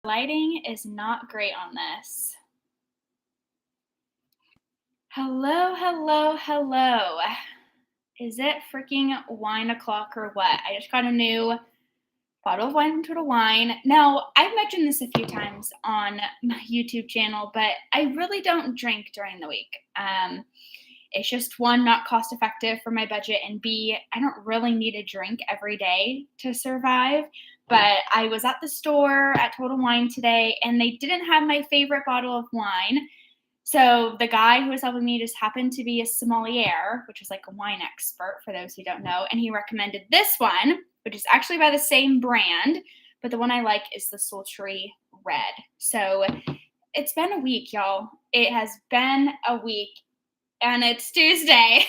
Lighting is not great on this. Hello, hello, hello. Is it freaking wine o'clock or what? I just got a new bottle of wine from Total Wine. Now, I've mentioned this a few times on my YouTube channel, but I really don't drink during the week. It's just one, not cost effective for my budget, and B, I don't really need a drink every day to survive. But I was at the store at Total Wine today, and they didn't have my favorite bottle of wine. So the guy who was helping me just happened to be a sommelier, which is like a wine expert for those who don't know, and he recommended this one, which is actually by the same brand, but the one I like is the Sultry Red. So it's been a week, y'all. It has been a week, and it's Tuesday.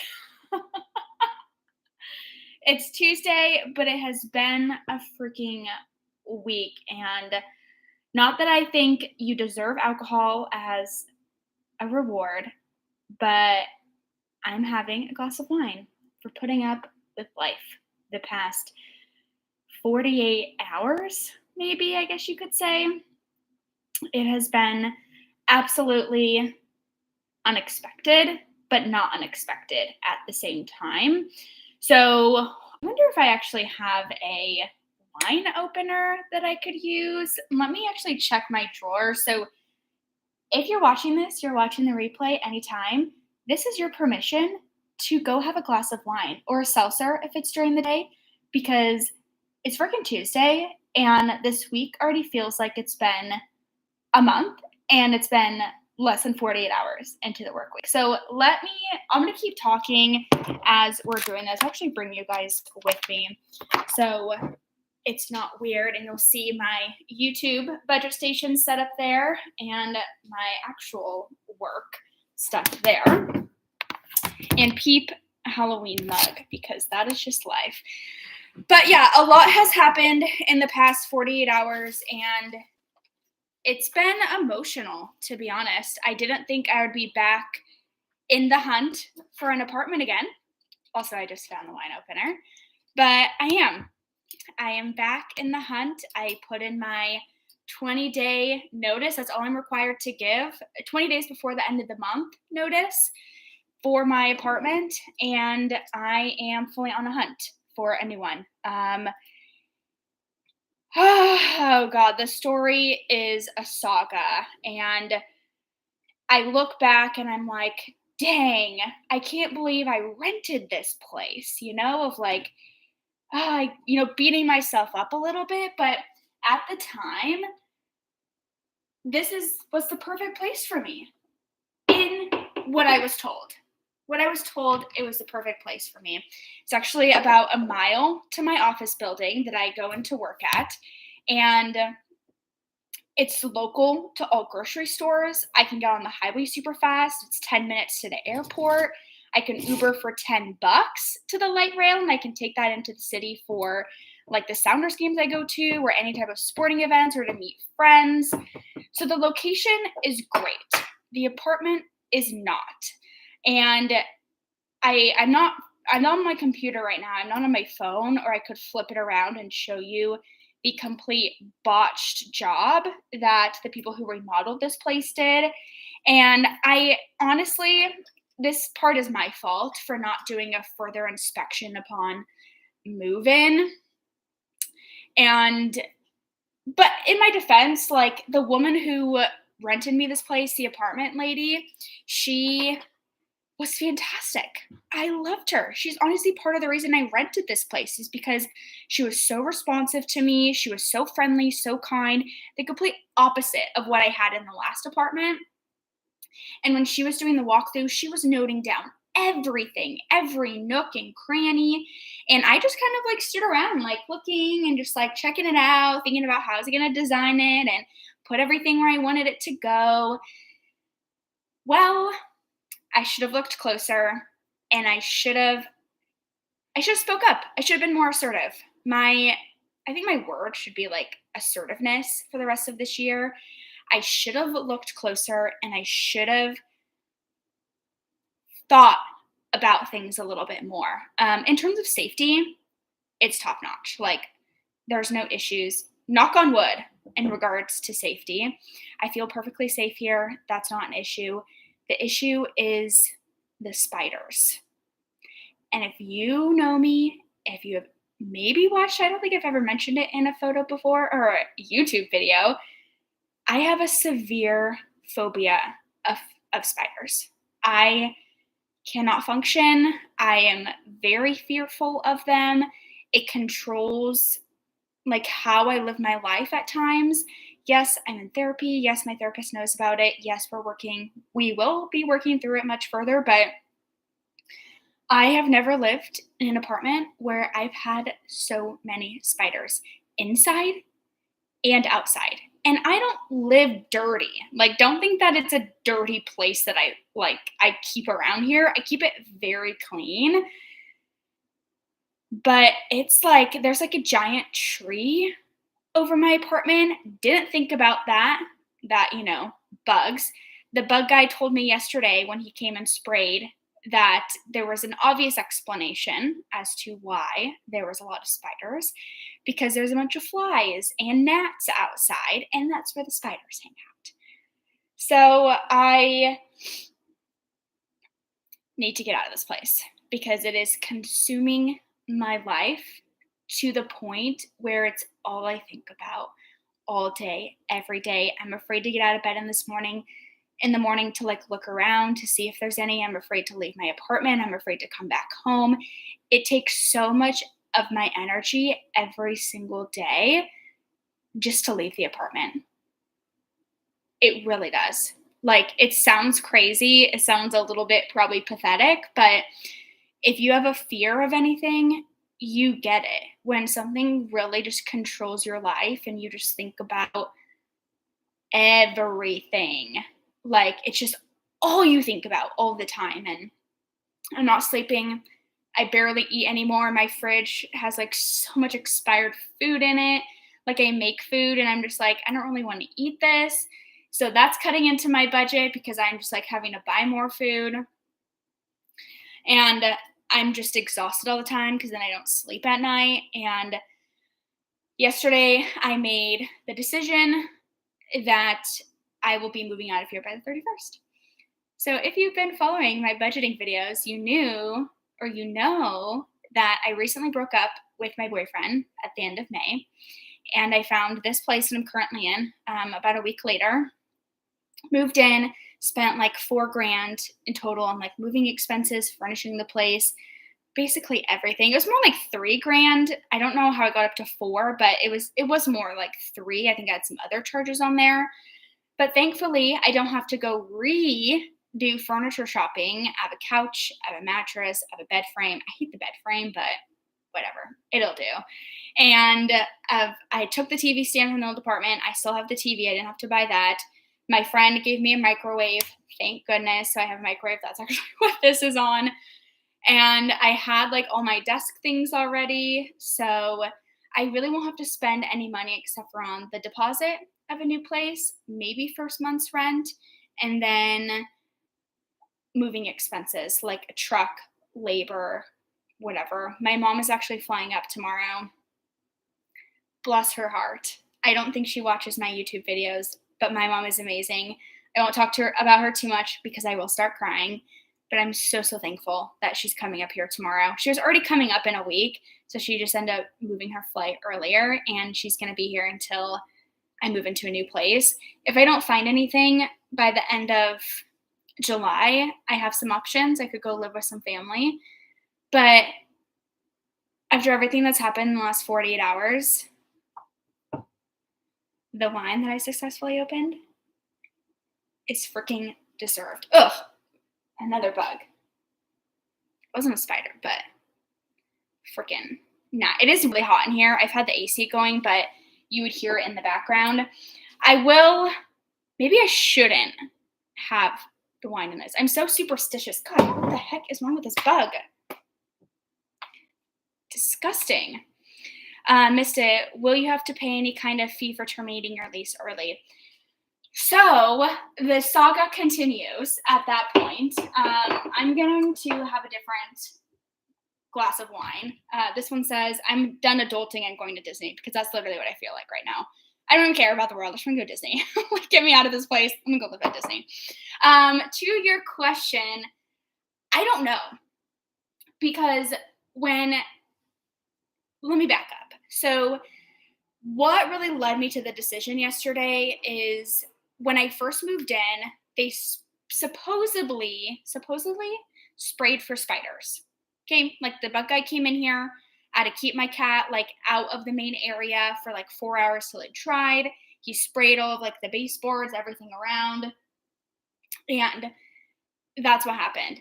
It's Tuesday, but it has been a freaking week, and not that I think you deserve alcohol as a reward, but I'm having a glass of wine for putting up with life the past 48 hours, maybe, I guess you could say. It has been absolutely unexpected, but not unexpected at the same time. So I wonder if I actually have a wine opener that I could use. Let me actually check my drawer. So if you're watching this, you're watching the replay anytime, this is your permission to go have a glass of wine or a seltzer if it's during the day, because it's freaking Tuesday and this week already feels like it's been a month and it's been less than 48 hours into the work week. So I'm going to keep talking as we're doing this. I'll actually bring you guys with me so it's not weird, and you'll see my YouTube budget station set up there and my actual work stuff there. And peep Halloween mug, because that is just life. But yeah, a lot has happened in the past 48 hours, and it's been emotional, to be honest. I didn't think I would be back in the hunt for an apartment again. Also, I just found the wine opener. But I am back in the hunt. I put in my 20-day notice. That's all I'm required to give. 20 days before the end of the month notice for my apartment. And I am fully on a hunt for a new one. Oh God, the story is a saga. And I look back and I'm like, dang, I can't believe I rented this place, of like, beating myself up a little bit. But at the time, was the perfect place for me in what I was told. What I was told, it was the perfect place for me. It's actually about a mile to my office building that I go into work at. And it's local to all grocery stores. I can get on the highway super fast. It's 10 minutes to the airport. I can Uber for $10 to the light rail, and I can take that into the city for like the Sounders games I go to, or any type of sporting events, or to meet friends. So the location is great. The apartment is not. And I'm not on my computer right now. I'm not on my phone, or I could flip it around and show you the complete botched job that the people who remodeled this place did. And I honestly, this part is my fault for not doing a further inspection upon move-in. But in my defense, like the woman who rented me this place, the apartment lady, she was fantastic. I loved her. She's honestly part of the reason I rented this place, is because she was so responsive to me. She was so friendly, so kind, the complete opposite of what I had in the last apartment. And when she was doing the walkthrough, she was noting down everything, every nook and cranny. And I just kind of like stood around, like looking and just like checking it out, thinking about how I was going to design it and put everything where I wanted it to go. Well, I should have looked closer, and I should have spoke up. I should have been more assertive. I think my word should be like assertiveness for the rest of this year. I should have looked closer, and I should have thought about things a little bit more. In terms of safety, it's top notch. Like, there's no issues. Knock on wood. in regards to safety. I feel perfectly safe here. That's not an issue. The issue is the spiders. And if you know me, if you have maybe watched, I don't think I've ever mentioned it in a photo before or a YouTube video, I have a severe phobia of spiders. I cannot function. I am very fearful of them. It controls like how I live my life at times. Yes, I'm in therapy. Yes, my therapist knows about it. Yes, we will be working through it much further, but I have never lived in an apartment where I've had so many spiders inside and outside. And I don't live dirty. Like, don't think that it's a dirty place that I keep around here. I keep it very clean. But it's like there's like a giant tree over my apartment. Didn't think about that, bugs. The bug guy told me yesterday when he came and sprayed that there was an obvious explanation as to why there was a lot of spiders because there's a bunch of flies and gnats outside, and that's where the spiders hang out. So I need to get out of this place because it is consuming my life to the point where it's all I think about all day, every day. I'm afraid to get out of bed in the morning to like look around to see if there's any. I'm afraid to leave my apartment. I'm afraid to come back home. It takes so much of my energy every single day just to leave the apartment. It really does. Like, it sounds crazy. It sounds a little bit probably pathetic, but if you have a fear of anything, you get it. When something really just controls your life and you just think about everything, like it's just all you think about all the time. And I'm not sleeping. I barely eat anymore. My fridge has like so much expired food in it. Like, I make food and I'm just like, I don't really want to eat this. So that's cutting into my budget because I'm just like having to buy more food. And I'm just exhausted all the time because then I don't sleep at night. And yesterday I made the decision that I will be moving out of here by the 31st. So if you've been following my budgeting videos, you know that I recently broke up with my boyfriend at the end of May. And I found this place that I'm currently in about a week later. Moved in, spent like $4,000 in total on like moving expenses, furnishing the place, basically everything. It was more like $3,000. I don't know how I got up to 4, but it was more like 3. I think I had some other charges on there. But thankfully, I don't have to go do furniture shopping. I have a couch, I have a mattress, I have a bed frame. I hate the bed frame, but whatever, it'll do. And I took the TV stand from the old apartment. I still have the TV. I didn't have to buy that. My friend gave me a microwave. Thank goodness. So I have a microwave. That's actually what this is on. And I had like all my desk things already. So I really won't have to spend any money except for on the deposit of a new place, maybe first month's rent, and then moving expenses like a truck, labor, whatever. My mom is actually flying up tomorrow. Bless her heart. I don't think she watches my YouTube videos, but my mom is amazing. I won't talk to her about her too much because I will start crying, but I'm so thankful that she's coming up here tomorrow. She was already coming up in a week, so she just ended up moving her flight earlier, and she's going to be here until I move into a new place. If I don't find anything by the end of July, I have some options. I could go live with some family, but after everything that's happened in the last 48 hours, the wine that I successfully opened is freaking deserved. Ugh, another bug. It wasn't a spider, but freaking nah. It is really hot in here. I've had the AC going, but you would hear it in the background. Maybe I shouldn't have the wine in this. I'm so superstitious. God, what the heck is wrong with this bug? Disgusting. Missed it. Will you have to pay any kind of fee for terminating your lease early? So the saga continues at that point. I'm going to have a different glass of wine. This one says, I'm done adulting and going to Disney, because that's literally what I feel like right now. I don't even care about the world. I just want to go to Disney. Like, get me out of this place. I'm gonna go live at Disney. To your question, I don't know, because let me back up. So, what really led me to the decision yesterday is when I first moved in, they supposedly sprayed for spiders. Okay, like the bug guy came in here. I had to keep my cat like out of the main area for like 4 hours till it dried. He sprayed all of like the baseboards, everything around, and that's what happened.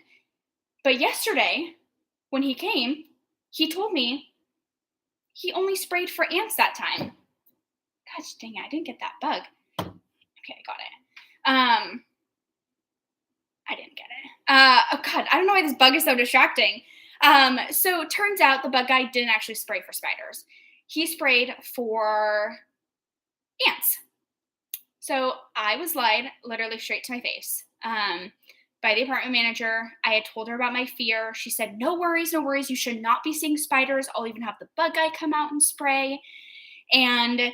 But yesterday, when he came, he told me he only sprayed for ants that time. Gosh dang it, I didn't get that bug. Okay, I got it. I didn't get it. Oh God, I don't know why this bug is so distracting. So it turns out the bug guy didn't actually spray for spiders. He sprayed for ants. So I was lied literally straight to my face by the apartment manager. I had told her about my fear. She said, no worries, no worries. You should not be seeing spiders. I'll even have the bug guy come out and spray. And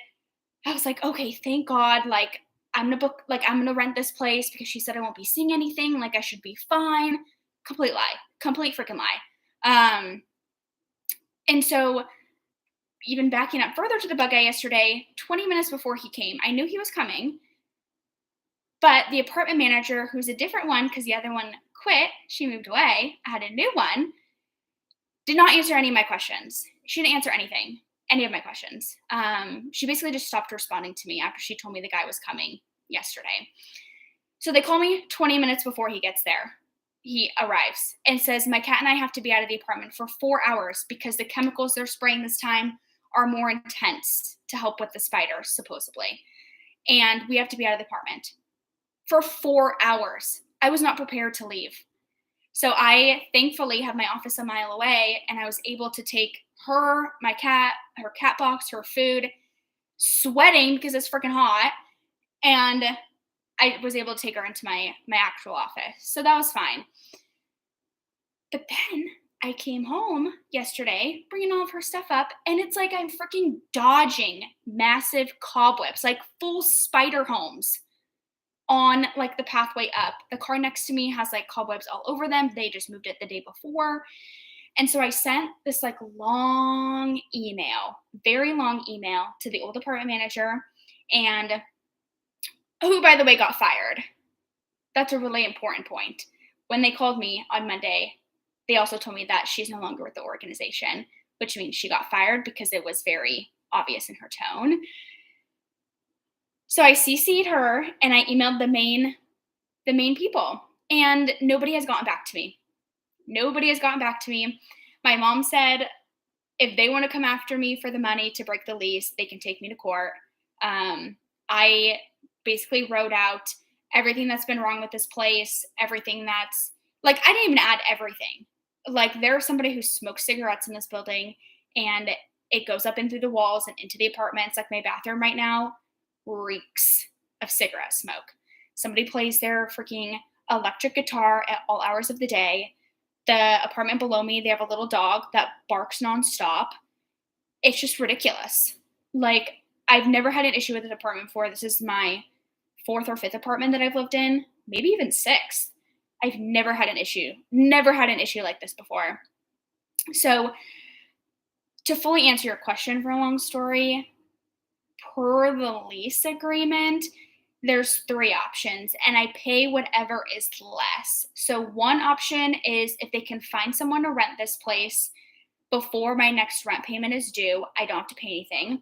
I was like, okay, thank God. Like, I'm gonna rent this place because she said I won't be seeing anything. Like, I should be fine. Complete lie. Complete freaking lie. And so even backing up further to the bug guy yesterday, 20 minutes before he came, I knew he was coming. But the apartment manager, who's a different one because the other one quit, she moved away, I had a new one, did not answer any of my questions. She didn't answer any of my questions. She basically just stopped responding to me after she told me the guy was coming yesterday. So they call me 20 minutes before he gets there. He arrives and says, my cat and I have to be out of the apartment for 4 hours because the chemicals they're spraying this time are more intense to help with the spiders, supposedly. And we have to be out of the apartment for 4 hours. I was not prepared to leave. So I thankfully have my office a mile away, and I was able to take her, my cat, her cat box, her food, sweating because it's freaking hot, and I was able to take her into my actual office. So that was fine. But then I came home yesterday, bringing all of her stuff up, and it's like I'm freaking dodging massive cobwebs, like full spider homes on like the pathway up. The car next to me has like cobwebs all over them. They just moved it the day before. And so I sent this like long email, very long email to the old apartment manager, and who, by the way, got fired. That's a really important point. When they called me on Monday, they also told me that she's no longer with the organization, which means she got fired because it was very obvious in her tone. So I CC'd her and I emailed the main people, and nobody has gotten back to me. Nobody has gotten back to me. My mom said if they want to come after me for the money to break the lease, they can take me to court. I basically wrote out everything that's been wrong with this place, everything that's like, I didn't even add everything. Like, there's somebody who smokes cigarettes in this building, and it goes up in through the walls and into the apartments. Like, my bathroom right now reeks of cigarette smoke. Somebody plays their freaking electric guitar at all hours of the day. The apartment below me, they have a little dog that barks nonstop. It's just ridiculous. Like, I've never had an issue with an apartment before. This is my 4th or 5th apartment that I've lived in, maybe even 6th. I've never had an issue like this before. So, to fully answer your question for a long story, per the lease agreement, there's 3 options, and I pay whatever is less. So one option is if they can find someone to rent this place before my next rent payment is due, I don't have to pay anything.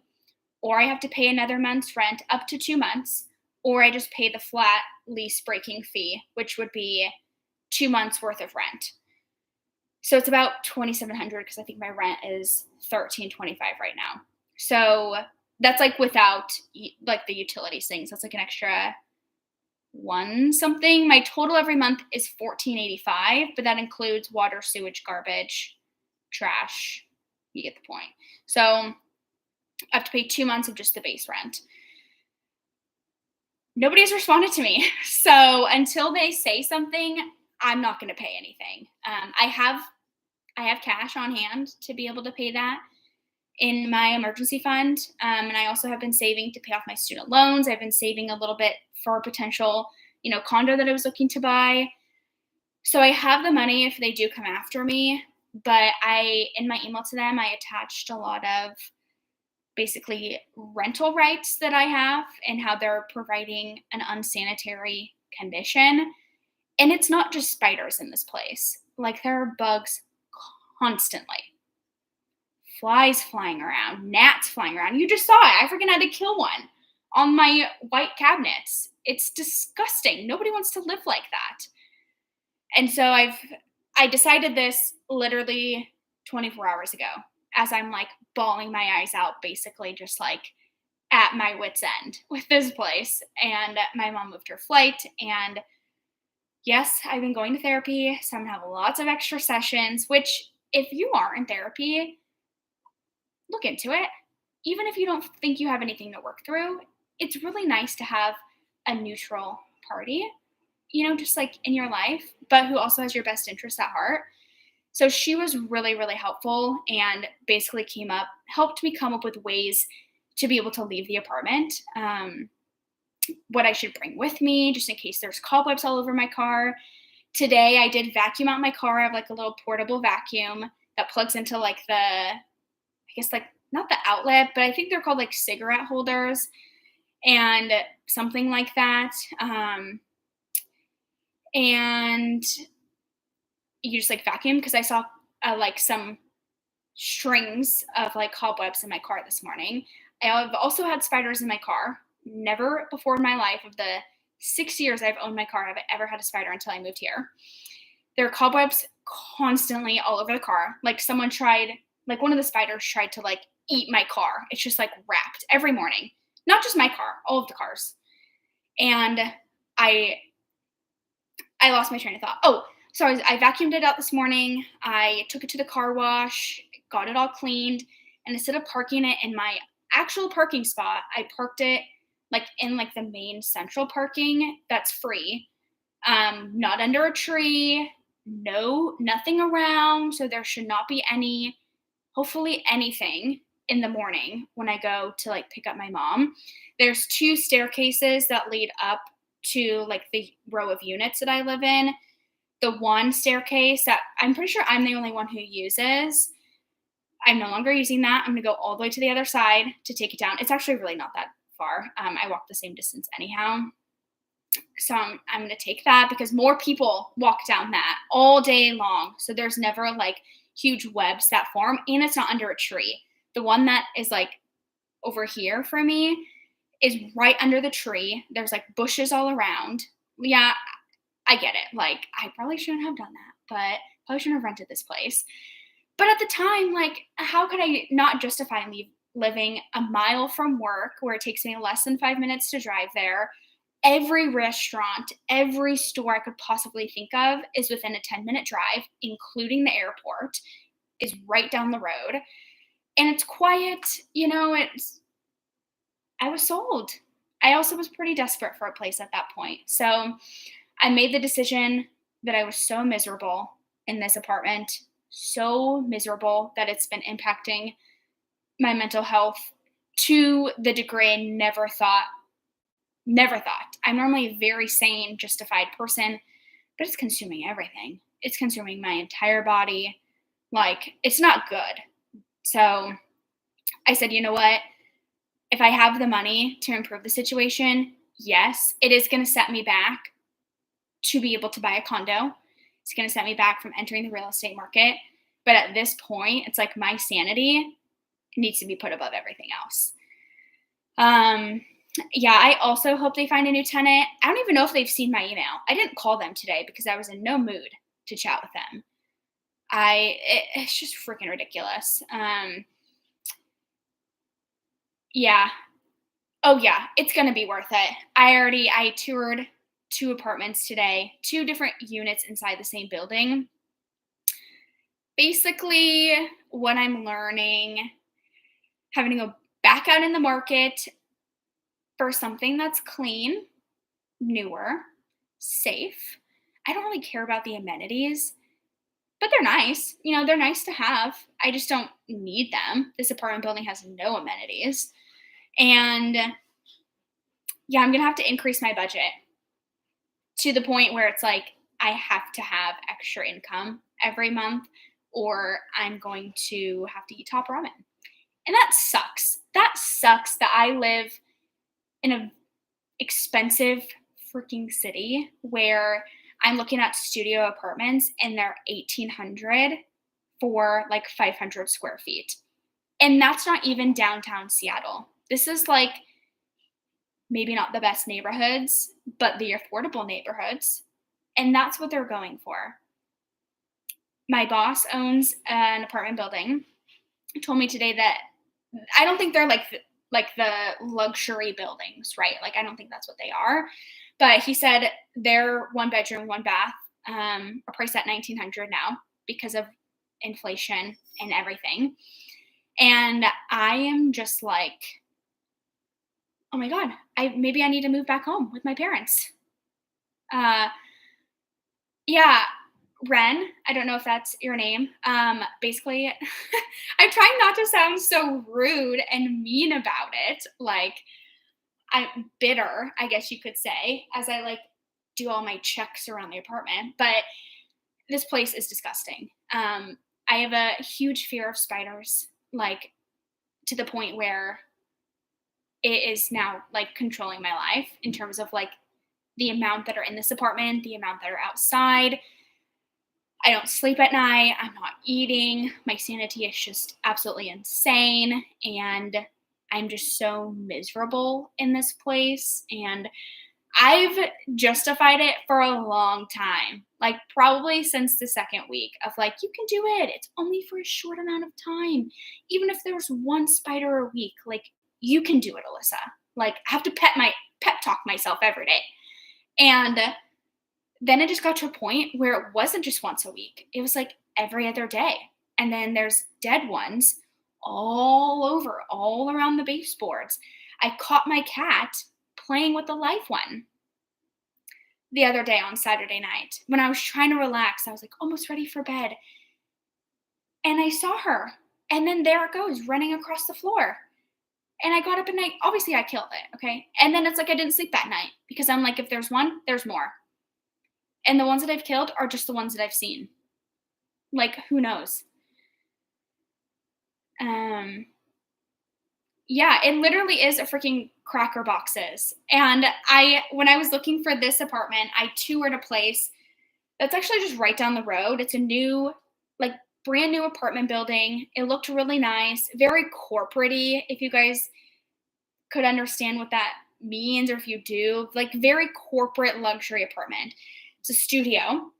Or I have to pay another month's rent up to 2 months, or I just pay the flat lease breaking fee, which would be 2 months worth of rent. So it's about $2,700 because I think my rent is $1,325 right now. So that's like without like the utilities things. That's like an extra one something. My total every month is $1,485, but that includes water, sewage, garbage, trash. You get the point. So I have to pay 2 months of just the base rent. Nobody's responded to me. So until they say something, I'm not going to pay anything. I have cash on hand to be able to pay that. in my emergency fund. And I also have been saving to pay off my student loans. I've been saving a little bit for a potential, condo that I was looking to buy. So I have the money if they do come after me. But in my email to them, I attached a lot of basically rental rights that I have and how they're providing an unsanitary condition. And it's not just spiders in this place. Like, there are bugs constantly. Flies flying around, gnats flying around. You just saw it. I freaking had to kill one on my white cabinets. It's disgusting. Nobody wants to live like that. And so I decided this literally 24 hours ago, as I'm like bawling my eyes out, basically just like at my wit's end with this place. And my mom moved her flight. And yes, I've been going to therapy. So I'm gonna have lots of extra sessions, which, if you are in therapy, look into it. Even if you don't think you have anything to work through, it's really nice to have a neutral party, just like in your life, but who also has your best interest at heart. So she was really, really helpful and basically helped me come up with ways to be able to leave the apartment. What I should bring with me, just in case there's cobwebs all over my car. Today, I did vacuum out my car. I have like a little portable vacuum that plugs into like not the outlet, but I think they're called like cigarette holders and something like that. And you just like vacuum, because I saw like some strings of like cobwebs in my car this morning. I've also had spiders in my car. Never before in my life, of the 6 years I've owned my car, have I ever had a spider until I moved here. There are cobwebs constantly all over the car. Like, one of the spiders tried to like eat my car. It's just like wrapped every morning. Not just my car, all of the cars. And I lost my train of thought. Oh, so I vacuumed it out this morning. I took it to the car wash, got it all cleaned, and instead of parking it in my actual parking spot, I parked it like in like the main central parking that's free. Not under a tree, nothing around, so there should not be hopefully anything in the morning when I go to like pick up my mom. There's 2 staircases that lead up to like the row of units that I live in. The one staircase that I'm pretty sure I'm the only one who uses, I'm no longer using that. I'm going to go all the way to the other side to take it down. It's actually really not that far. I walk the same distance anyhow. So I'm going to take that, because more people walk down that all day long. So there's never like huge webs that form, and it's not under a tree. The one that is like over here for me is right under the tree. There's like bushes all around. Yeah, I get it. Like, I probably shouldn't have done that, but probably shouldn't have rented this place. But at the time, like, how could I not justify living a mile from work, where it takes me less than 5 minutes to drive there? Every restaurant, every store I could possibly think of is within a 10-minute drive, including the airport, is right down the road. And it's quiet, I was sold. I also was pretty desperate for a place at that point. So I made the decision that I was so miserable in this apartment, so miserable that it's been impacting my mental health to the degree I never thought. I'm normally a very sane, justified person, but it's consuming everything. It's consuming my entire body. Like, it's not good. So I said, you know what? If I have the money to improve the situation, yes, it is going to set me back to be able to buy a condo. It's going to set me back from entering the real estate market. But at this point, it's like my sanity needs to be put above everything else. Yeah, I also hope they find a new tenant. I don't even know if they've seen my email. I didn't call them today because I was in no mood to chat with them. It's just freaking ridiculous. Yeah. Oh yeah, it's gonna be worth it. I toured 2 apartments today, 2 different units inside the same building. Basically, what I'm learning, having to go back out in the market for something that's clean, newer, safe. I don't really care about the amenities, but they're nice. You know, they're nice to have. I just don't need them. This apartment building has no amenities. And yeah, I'm going to have to increase my budget to the point where it's like I have to have extra income every month or I'm going to have to eat top ramen. And that sucks. That sucks that I live in a expensive freaking city where I'm looking at studio apartments and they're 1800 for like 500 square feet. And that's not even downtown Seattle. This is like maybe not the best neighborhoods, but the affordable neighborhoods. And that's what they're going for. My boss owns an apartment building. He told me today that I don't think they're like the luxury buildings, right? Like I don't think that's what they are. But he said they're one bedroom, one bath, are priced at 1900 now because of inflation and everything. And I am just like, oh my god, maybe I need to move back home with my parents. Uh, yeah, Ren, I don't know if that's your name. Basically, I'm trying not to sound so rude and mean about it. Like, I'm bitter, I guess you could say, as I like do all my checks around the apartment. But this place is disgusting. I have a huge fear of spiders, like to the point where it is now like controlling my life in terms of like the amount that are in this apartment, the amount that are outside. I don't sleep at night. I'm not eating. My sanity is just absolutely insane. And I'm just so miserable in this place. And I've justified it for a long time, like probably since the second week of like, you can do it. It's only for a short amount of time. Even if there's one spider a week, like you can do it, Alyssa. Like I have to pep talk myself every day. And then it just got to a point where it wasn't just once a week. It was like every other day. And then there's dead ones all over, all around the baseboards. I caught my cat playing with the live one the other day on Saturday night when I was trying to relax. I was like almost ready for bed. And I saw her. And then there it goes, running across the floor. And I got up at night. Obviously, I killed it. Okay. And then it's like I didn't sleep that night because I'm like, if there's one, there's more. And the ones that I've killed are just the ones that I've seen. Like, who knows? Yeah, it literally is a freaking cracker boxes. And when I was looking for this apartment, I toured a place that's actually just right down the road. It's a new, like, brand new apartment building. It looked really nice, very corporate-y, if you guys could understand what that means, or if you do, like, very corporate luxury apartment. It's a studio.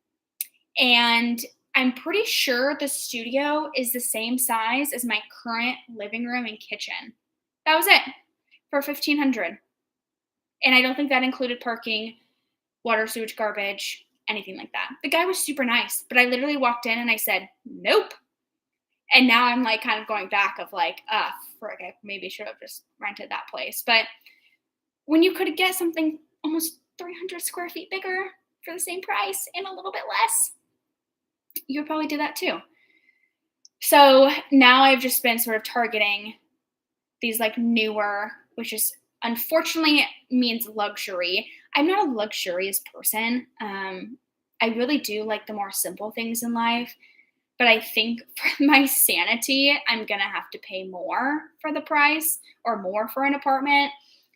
And I'm pretty sure the studio is the same size as my current living room and kitchen. That was it for 1500. And I don't think that included parking, water, sewage, garbage, anything like that. The guy was super nice, but I literally walked in and I said, nope. And now I'm like kind of going back of like, frick, I maybe should have just rented that place. But when you could get something almost 300 square feet bigger for the same price and a little bit less, you would probably do that too. So now I've just been sort of targeting these like newer, which is unfortunately means luxury. I'm not a luxurious person. I really do like the more simple things in life, but I think for my sanity, I'm gonna have to pay more for the price or more for an apartment,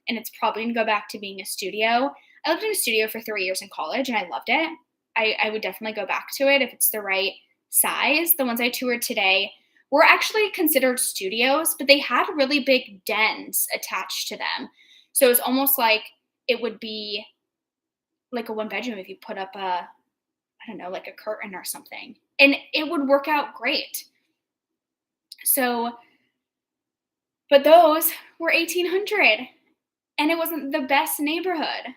and it's probably gonna go back to being a studio. I lived in a studio for 3 years in college, and I loved it. I would definitely go back to it if it's the right size. The ones I toured today were actually considered studios, but they had really big dens attached to them. So it's almost like it would be like a one bedroom if you put up I don't know, like a curtain or something. And it would work out great. So, but those were 1800 and it wasn't the best neighborhood.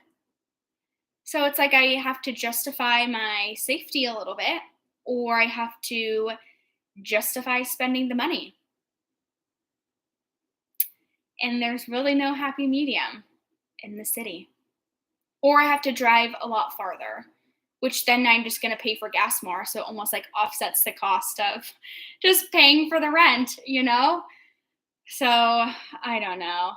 So it's like I have to justify my safety a little bit, or I have to justify spending the money. And there's really no happy medium in the city. Or I have to drive a lot farther, which then I'm just going to pay for gas more. So it almost like offsets the cost of just paying for the rent, you know? So I don't know.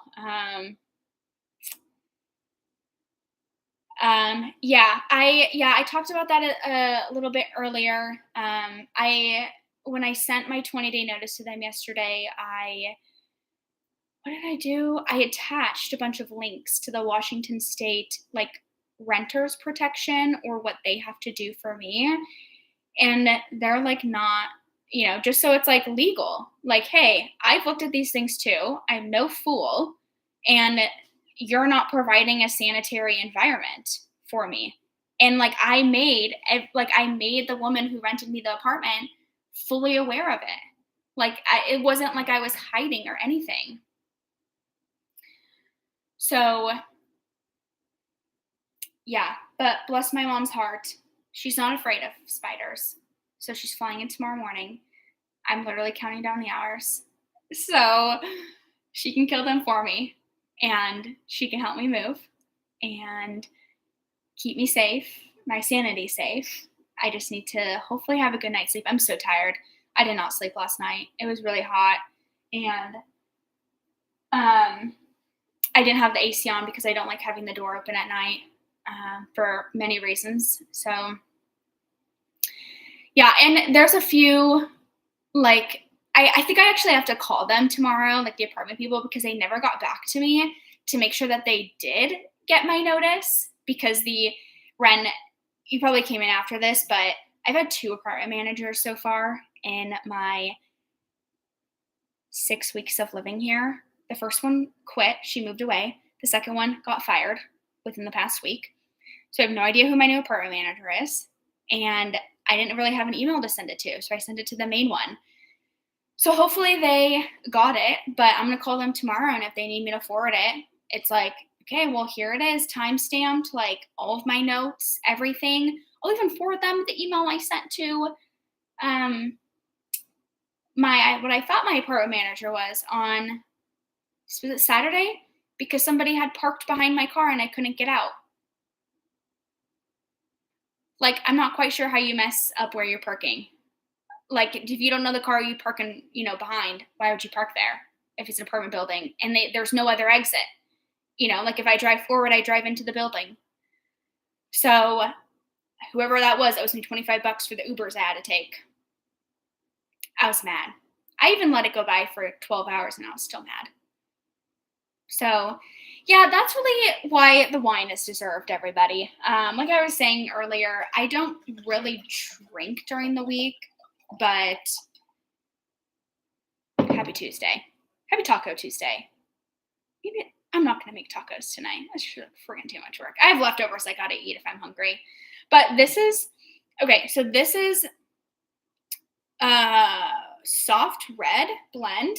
I talked about that a little bit earlier. I when I sent my 20-day notice to them yesterday, I what did I do? I attached a bunch of links to the Washington State like renters protection or what they have to do for me. And they're like not, just so it's like legal. Like, hey, I've looked at these things too. I'm no fool. And you're not providing a sanitary environment for me. And I made the woman who rented me the apartment fully aware of it. Like it wasn't like I was hiding or anything. So yeah, but bless my mom's heart. She's not afraid of spiders. So she's flying in tomorrow morning. I'm literally counting down the hours. So she can kill them for me and she can help me move and keep me safe, my sanity safe. I just need to hopefully have a good night's sleep. I'm so tired. I did not sleep last night. It was really hot. And I didn't have the AC on because I don't like having the door open at night for many reasons. So yeah, and there's a few, like, I think I actually have to call them tomorrow, like the apartment people, because they never got back to me to make sure that they did get my notice, because you probably came in after this, but I've had 2 apartment managers so far in my 6 weeks of living here. The first one quit. She moved away. The second one got fired within the past week. So I have no idea who my new apartment manager is. And I didn't really have an email to send it to. So I sent it to the main one. So hopefully they got it, but I'm going to call them tomorrow. And if they need me to forward it, it's like, okay, well, here it is, time-stamped, like all of my notes, everything. I'll even forward them the email I sent to what I thought my apartment manager was it Saturday? Because somebody had parked behind my car and I couldn't get out. Like, I'm not quite sure how you mess up where you're parking. Like, if you don't know the car you parking, behind, why would you park there if it's an apartment building and there's no other exit? Like if I drive forward, I drive into the building. So whoever that was owes me $25 for the Ubers I had to take. I was mad. I even let it go by for 12 hours and I was still mad. So yeah, that's really why the wine is deserved, everybody. Like I was saying earlier, I don't really drink during the week, but happy Tuesday. Happy Taco Tuesday. Maybe I'm not going to make tacos tonight. That's friggin' too much work. I have leftovers I got to eat if I'm hungry. But this is soft red blend.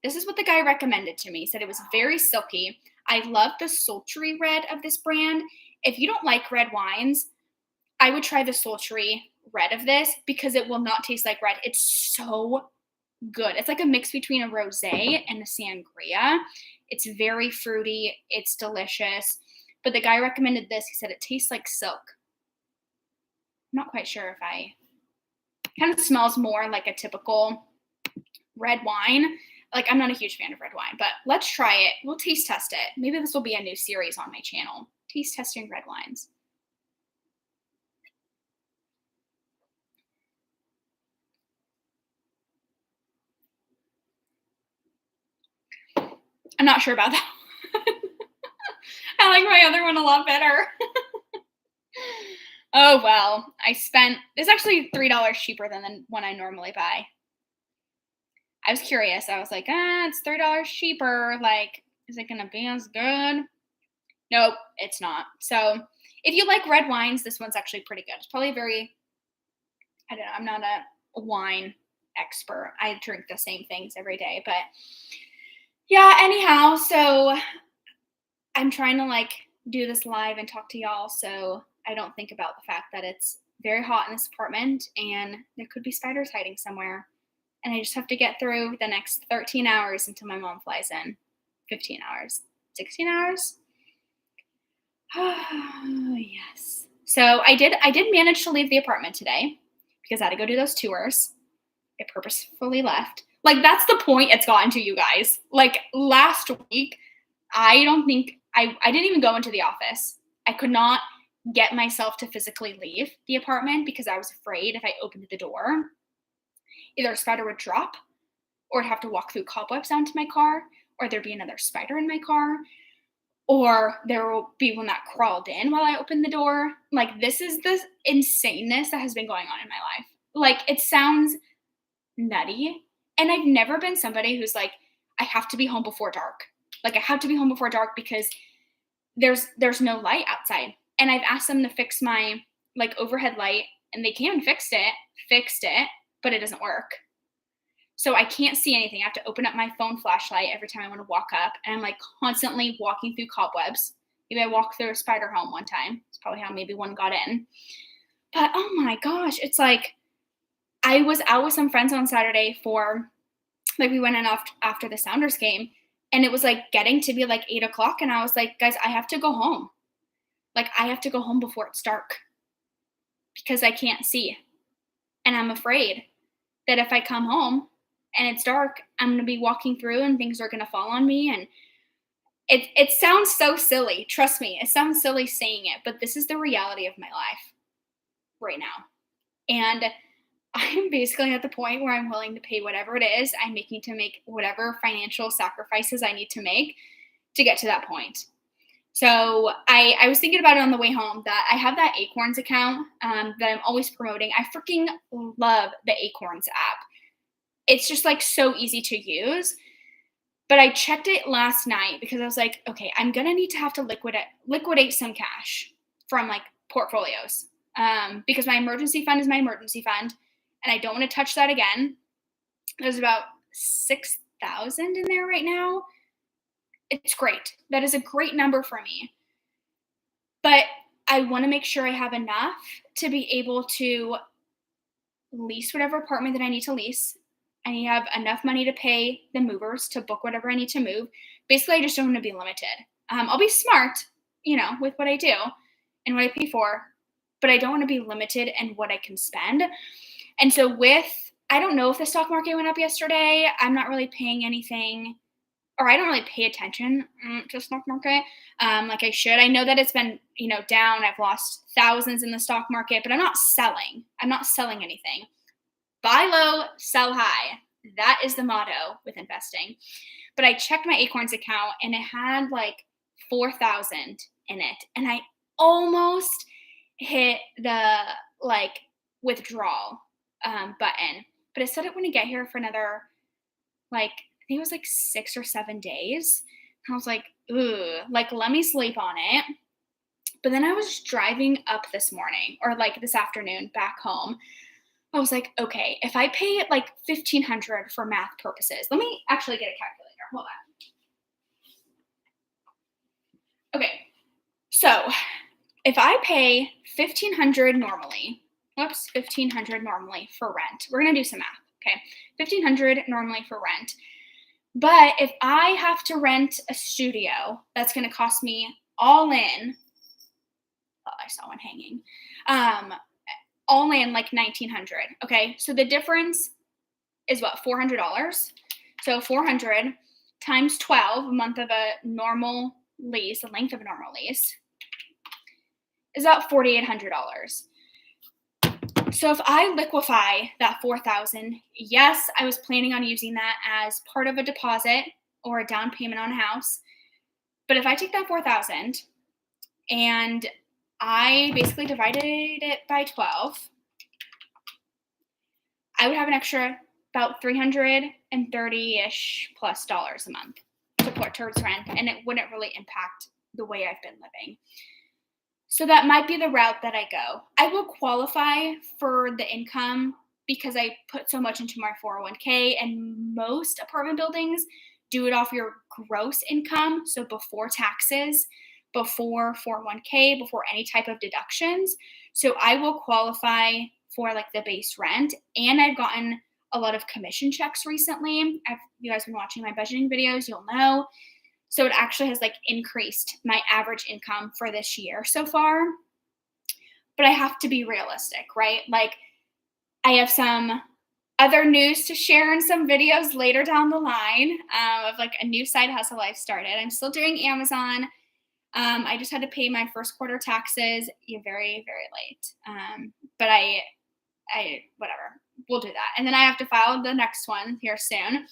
This is what the guy recommended to me. He said it was very silky. I love the sultry red of this brand. If you don't like red wines, I would try the sultry red of this because it will not taste like red. It's so good. It's like a mix between a rosé and a sangria. It's very fruity. It's delicious. But the guy recommended this. He said it tastes like silk. I'm not quite sure if kind of smells more like a typical red wine. Like, I'm not a huge fan of red wine, but let's try it. We'll taste test it. Maybe this will be a new series on my channel. Taste testing red wines. I'm not sure about that. I like my other one a lot better. Oh, well, it's actually $3 cheaper than the one I normally buy. I was curious. I was like, it's $3 cheaper. Like, is it going to be as good? Nope, it's not. So if you like red wines, this one's actually pretty good. It's probably I don't know, I'm not a wine expert. I drink the same things every day, but yeah, anyhow, so I'm trying to do this live and talk to y'all so I don't think about the fact that it's very hot in this apartment and there could be spiders hiding somewhere. And I just have to get through the next 13 hours until my mom flies in. 15 hours. 16 hours? Oh, yes. So I did manage to leave the apartment today because I had to go do those tours. I purposefully left. Like, that's the point it's gotten to, you guys. Like, last week, I don't think I didn't even go into the office. I could not get myself to physically leave the apartment because I was afraid if I opened the door, either a spider would drop or I'd have to walk through cobwebs onto my car, or there'd be another spider in my car, or there will be one that crawled in while I opened the door. Like, this is the insaneness that has been going on in my life. Like, it sounds nutty. And I've never been somebody who's like, I have to be home before dark. Like, I have to be home before dark because there's no light outside. And I've asked them to fix my like overhead light, and they came and fixed it, but it doesn't work. So I can't see anything. I have to open up my phone flashlight every time I want to walk up, and I'm like constantly walking through cobwebs. Maybe I walked through a spider home one time. It's probably how maybe one got in. But oh my gosh, it's like I was out with some friends on Saturday for like we went in after the Sounders game, and it was like getting to be like 8:00, and I was like, guys, I have to go home. Like, I have to go home before it's dark because I can't see. And I'm afraid that if I come home and it's dark, I'm going to be walking through and things are going to fall on me. And it sounds so silly. Trust me, it sounds silly saying it, but this is the reality of my life right now. And I'm basically at the point where I'm willing to pay whatever it is I'm making to make whatever financial sacrifices I need to make to get to that point. So I was thinking about it on the way home that I have that Acorns account that I'm always promoting. I freaking love the Acorns app. It's just like so easy to use. But I checked it last night because I was like, okay, I'm going to need to have to liquidate some cash from like portfolios because my emergency fund is my emergency fund, and I don't want to touch that again. There's about 6,000 in there right now. It's great. That is a great number for me. But I want to make sure I have enough to be able to lease whatever apartment that I need to lease. I need to have enough money to pay the movers to book whatever I need to move. Basically, I just don't want to be limited. I'll be smart, with what I do and what I pay for, but I don't want to be limited in what I can spend. And so I don't know if the stock market went up yesterday. I'm not really paying anything, or I don't really pay attention to the stock market like I should. I know that it's been, down. I've lost thousands in the stock market, but I'm not selling. I'm not selling anything. Buy low, sell high. That is the motto with investing. But I checked my Acorns account, and it had like 4,000 in it. And I almost hit the like withdrawal button, but it said it wouldn't get here for another I think it was like 6 or 7 days. And I was like, ooh, like, let me sleep on it. But then I was driving up this morning, or like this afternoon back home. I was like, okay, if I pay like $1,500 for math purposes, let me actually get a calculator. Hold on. Okay, so if I pay $1,500 normally for rent, we're gonna do some math. Okay, $1,500 normally for rent. But if I have to rent a studio, that's going to cost me all in. Oh, I saw one hanging. All in like $1,900. Okay, so the difference is what, $400. So 400 times 12, a month of a normal lease, the length of a normal lease, is about $4,800. So if I liquefy that 4,000, yes, I was planning on using that as part of a deposit or a down payment on a house. But if I take that 4,000 and I basically divided it by 12, I would have an extra about $330-ish plus dollars a month to put towards rent, and it wouldn't really impact the way I've been living. So that might be the route that I go. I will qualify for the income because I put so much into my 401k, and most apartment buildings do it off your gross income. So before taxes, before 401k, before any type of deductions. So I will qualify for like the base rent. And I've gotten a lot of commission checks recently. You guys been watching my budgeting videos, you'll know. So it actually has like increased my average income for this year so far. but I have to be realistic, right? Like, I have some other news to share in some videos later down the line, of like a new side hustle I've started. I'm still doing Amazon. I just had to pay my first quarter taxes. Yeah, very, very late. But whatever. We'll do that. And then I have to file the next one here soon.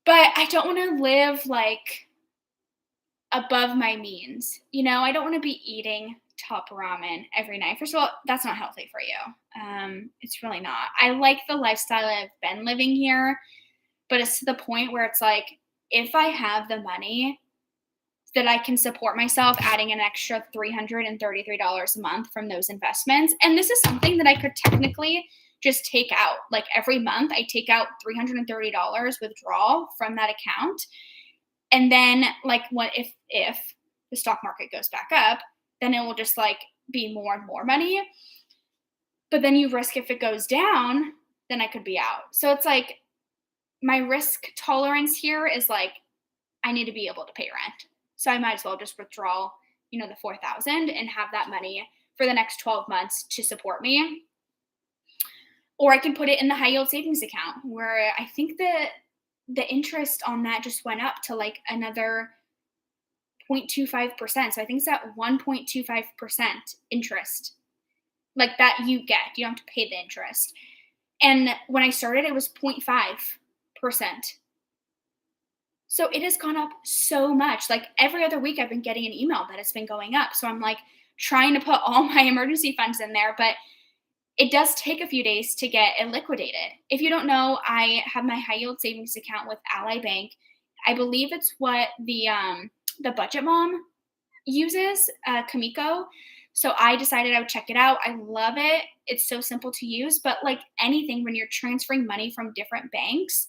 But I don't want to live like above my means. I don't want to be eating top ramen every night. First of all, that's not healthy for you. It's really not. I like the lifestyle I've been living here, but it's to the point where it's like, if I have the money that I can support myself adding an extra $333 a month from those investments. And this is something that I could technically just take out. Like every month, I take out $330 withdrawal from that account. And then, like, what if the stock market goes back up, then it will just like be more and more money. But then you risk if it goes down, then I could be out. So it's like my risk tolerance here is like I need to be able to pay rent. So I might as well just withdraw, the 4,000 and have that money for the next 12 months to support me. Or I can put it in the high yield savings account where I think the interest on that just went up to like another 0.25%. So I think it's at 1.25% interest. Like that you get. You don't have to pay the interest. And when I started, it was 0.5%. So it has gone up so much. Like every other week I've been getting an email that it's been going up. So I'm like trying to put all my emergency funds in there, but it does take a few days to get it liquidated. If you don't know, I have my high yield savings account with Ally Bank. I believe it's what the Budget Mom uses, Kamiko. So I decided I would check it out. I love it. It's so simple to use, but like anything, when you're transferring money from different banks,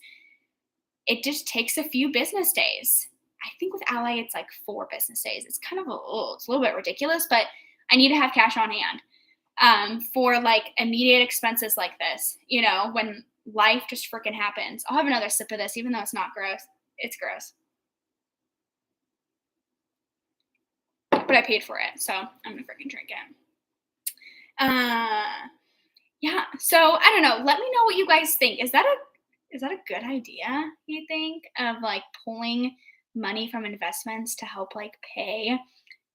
it just takes a few business days. I think with Ally, it's like 4 business days. It's kind of it's a little bit ridiculous, but I need to have cash on hand for like immediate expenses like this, when life just freaking happens. I'll have another sip of this, even though it's not gross. It's gross. But I paid for it, so I'm gonna freaking drink it. Yeah, so I don't know. Let me know what you guys think. Is that a good idea, you think, of like pulling money from investments to help like pay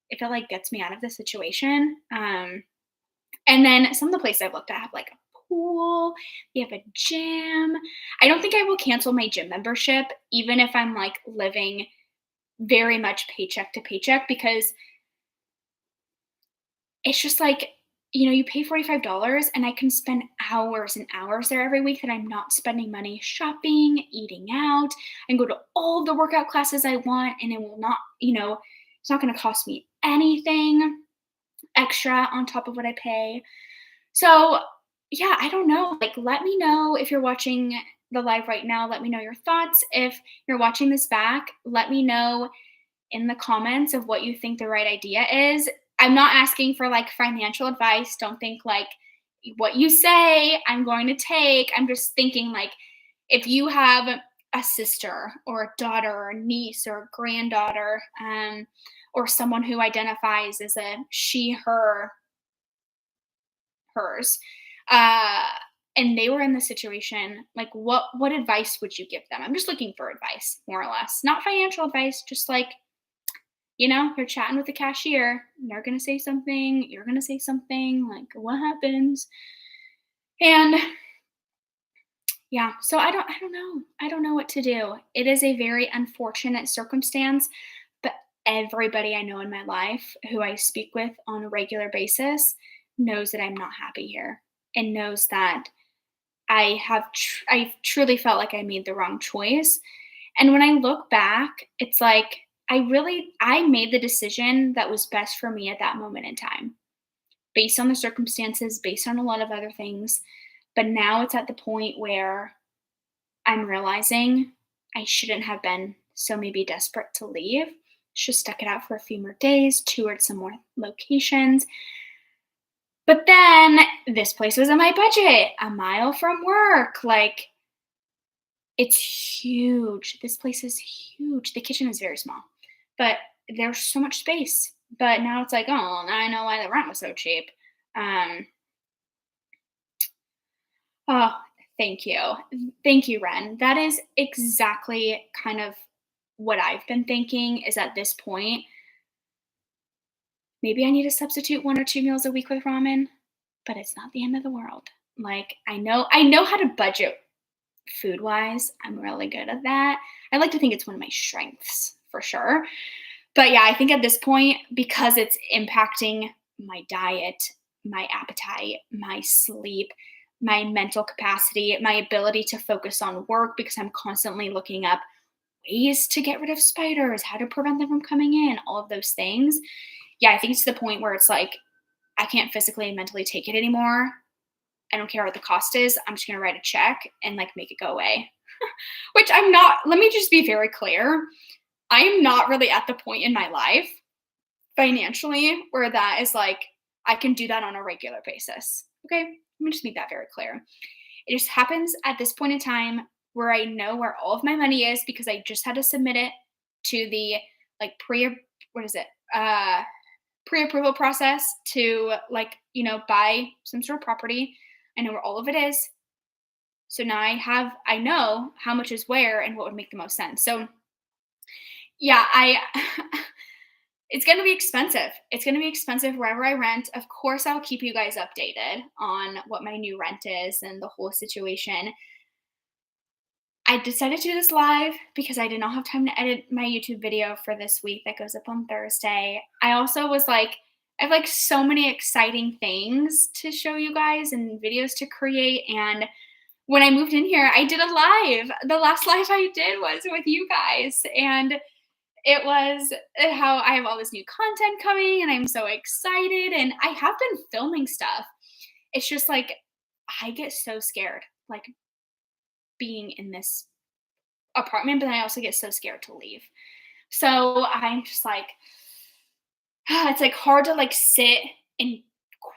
if it like gets me out of the situation? And then some of the places I've looked at have like a pool, they have a gym. I don't think I will cancel my gym membership, even if I'm like living very much paycheck to paycheck, because it's just like, you pay $45 and I can spend hours and hours there every week that I'm not spending money shopping, eating out, and go to all the workout classes I want. And it will not, it's not going to cost me anything extra on top of what I pay. So yeah, I don't know. Like, let me know if you're watching the live right now. Let me know your thoughts. If you're watching this back, let me know in the comments of what you think the right idea is. I'm not asking for like financial advice. Don't think like what you say I'm going to take. I'm just thinking like if you have a sister or a daughter or a niece or a granddaughter, or someone who identifies as a she, her, hers, and they were in the situation, like what advice would you give them? I'm just looking for advice, more or less. Not financial advice, just like you're chatting with the cashier, and they're gonna say something, you're gonna say something, like what happens? And yeah, so I don't know. I don't know what to do. It is a very unfortunate circumstance, but everybody I know in my life who I speak with on a regular basis knows that I'm not happy here and knows that I truly felt like I made the wrong choice. And when I look back, it's like I made the decision that was best for me at that moment in time, based on the circumstances, based on a lot of other things. But now it's at the point where I'm realizing I shouldn't have been so maybe desperate to leave. Should have stuck it out for a few more days, toured some more locations. But then this place was in my budget, a mile from work. Like, it's huge. This place is huge. The kitchen is very small, but there's so much space. But now it's like, oh, now I know why the rent was so cheap. Um, oh, thank you. Thank you, Ren. That is exactly kind of what I've been thinking is at this point, maybe I need to substitute 1 or 2 meals a week with ramen, but it's not the end of the world. Like, I know how to budget food-wise. I'm really good at that. I like to think it's one of my strengths for sure. But yeah, I think at this point, because it's impacting my diet, my appetite, my sleep, my mental capacity, my ability to focus on work because I'm constantly looking up ways to get rid of spiders, how to prevent them from coming in, all of those things. Yeah, I think it's to the point where it's like I can't physically and mentally take it anymore. I don't care what the cost is. I'm just gonna write a check and like make it go away. Which I'm not, let me just be very clear. I am not really at the point in my life financially where that is like I can do that on a regular basis. Okay? Let me just make that very clear. It just happens at this point in time where I know where all of my money is because I just had to submit it to the like what is it? Pre-approval process to like, buy some sort of property. I know where all of it is. So now I know how much is where and what would make the most sense. So yeah, I it's going to be expensive. It's going to be expensive wherever I rent. Of course, I'll keep you guys updated on what my new rent is and the whole situation. I decided to do this live because I did not have time to edit my YouTube video for this week that goes up on Thursday. I also was like, I have like so many exciting things to show you guys and videos to create. And when I moved in here, I did a live. The last live I did was with you guys. And it was how I have all this new content coming and I'm so excited. And I have been filming stuff. It's just like, I get so scared, like being in this apartment, but I also get so scared to leave. So I'm just like, it's like hard to like sit in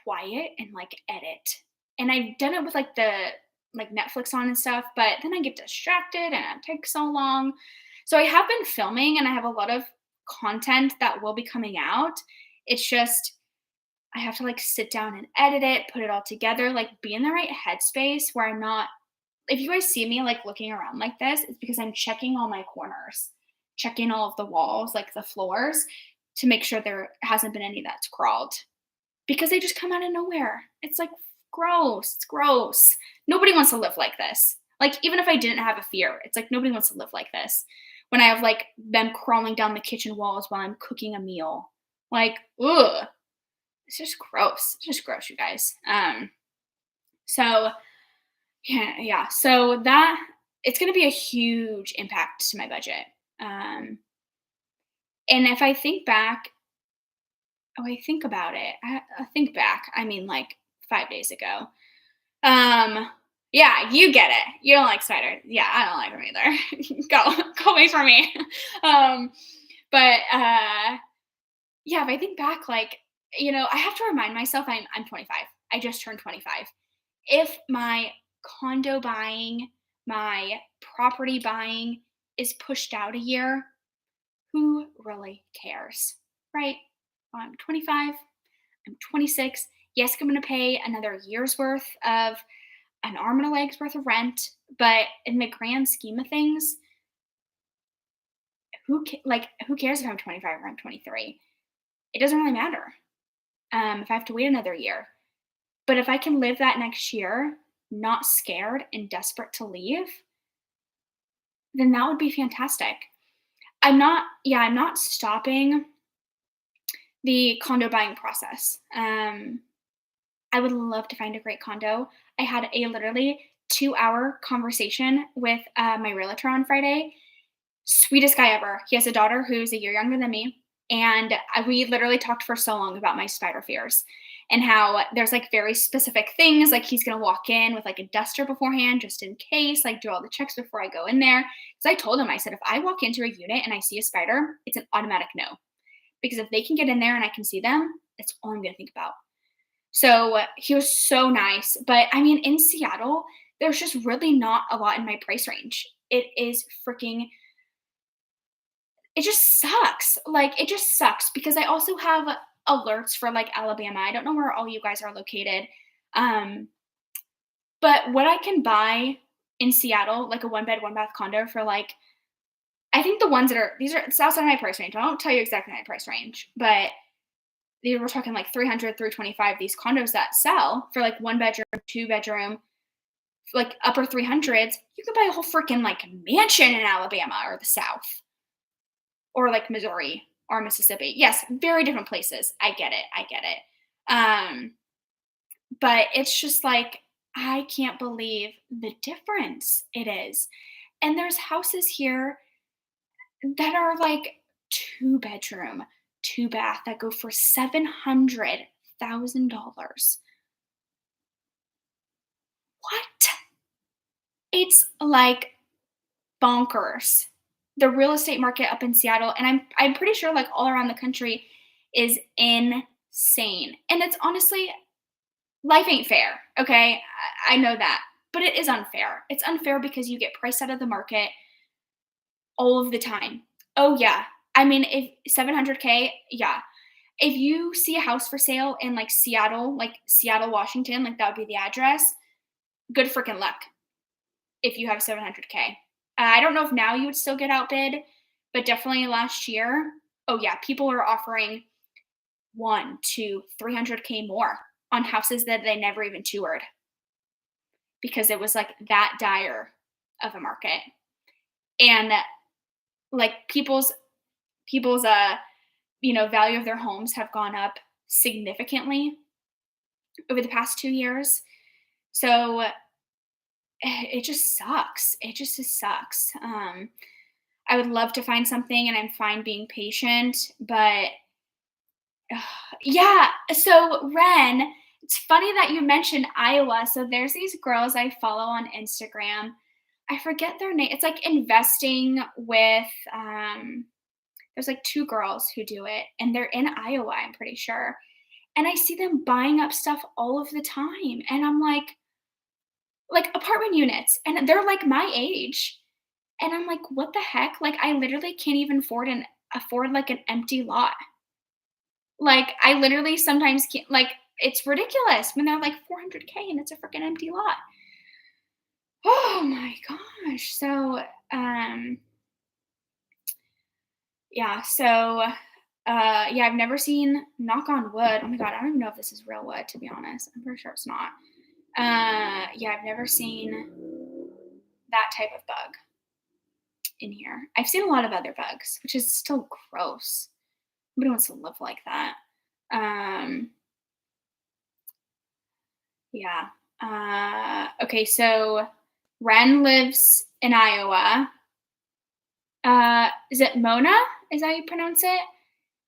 quiet and like edit. And I've done it with like the like Netflix on and stuff, but then I get distracted and it takes so long. So I have been filming and I have a lot of content that will be coming out. It's just I have to like sit down and edit it, put it all together, like be in the right headspace where I'm not, if you guys see me like looking around like this, it's because I'm checking all my corners, checking all of the walls, like the floors, to make sure there hasn't been any that's crawled because they just come out of nowhere. It's like gross. It's gross. Nobody wants to live like this. Like, even if I didn't have a fear, it's like nobody wants to live like this. When I have like them crawling down the kitchen walls while I'm cooking a meal. Like, ugh. It's just gross. It's just gross, you guys. So yeah. So that it's gonna be a huge impact to my budget. Um, and if I think back, I think about it. I think back. I mean, like 5 days ago. Um, yeah, you get it. You don't like spiders. Yeah, I don't like them either. Go away from me. Um, but yeah, if I think back, like I have to remind myself I'm 25. I just turned 25. If my condo buying, my property buying is pushed out a year, who really cares, right? I'm 25. I'm 26. Yes, I'm going to pay another year's worth of an arm and a leg's worth of rent, but in the grand scheme of things, who cares if I'm 25 or I'm 23? It doesn't really matter. If I have to wait another year, but if I can live that next year, not scared and desperate to leave, then that would be fantastic. I'm not stopping the condo buying process. I would love to find a great condo. I had a literally 2-hour conversation with my realtor on Friday. Sweetest guy ever. He has a daughter who's a year younger than me. And we literally talked for so long about my spider fears and how there's like very specific things. Like he's going to walk in with like a duster beforehand, just in case, like do all the checks before I go in there. So I told him, I said, if I walk into a unit and I see a spider, it's an automatic no. Because if they can get in there and I can see them, that's all I'm going to think about. So he was so nice. But I mean, in Seattle, there's just really not a lot in my price range. It is freaking it just sucks. Like, it just sucks because I also have alerts for, like, Alabama. I don't know where all you guys are located, um, but what I can buy in Seattle, like a one-bed, one-bath condo for, like, I think the ones that are these are it's outside my price range. I won't tell you exactly my price range, but they were talking like 300, 325. These condos that sell for, like, 1 bedroom, 2 bedroom, like, upper 300s, you could buy a whole freaking, like, mansion in Alabama or the South or, like, Missouri or Mississippi. Yes, very different places. I get it, I get it. But it's just like, I can't believe the difference it is. And there's houses here that are like 2 bedroom, 2 bath that go for $700,000. What? It's like bonkers. The real estate market up in Seattle, and I'm pretty sure like all around the country, is insane. And it's honestly, life ain't fair, okay? I know that, but it is unfair. It's unfair because you get priced out of the market all of the time. Oh, yeah. I mean, if 700K, yeah. If you see a house for sale in like Seattle, Washington, like that would be the address, good freaking luck if you have 700K. I don't know if now you would still get outbid, but definitely last year, oh yeah, people are offering 1 to 300K more on houses that they never even toured because it was like that dire of a market. And like people's value of their homes have gone up significantly over the past 2 years. So it just sucks. It just sucks. I would love to find something and I'm fine being patient, but yeah. So Ren, it's funny that you mentioned Iowa. So there's these girls I follow on Instagram. I forget their name. It's like investing with there's like 2 girls who do it and they're in Iowa, I'm pretty sure. And I see them buying up stuff all of the time. And I'm like apartment units and they're like my age. And I'm like, what the heck? Like I literally can't even afford like an empty lot. Like I literally sometimes can't like it's ridiculous when they're like 400K and it's a freaking empty lot. Oh my gosh. So yeah, so yeah, I've never seen, knock on wood. Oh my god, I don't even know if this is real wood to be honest. I'm pretty sure it's not. Yeah, I've never seen that type of bug in here. I've seen a lot of other bugs, which is still gross. Nobody wants to live like that. Um, yeah. Okay, so Ren lives in Iowa. Is it Mona? Is that how you pronounce it?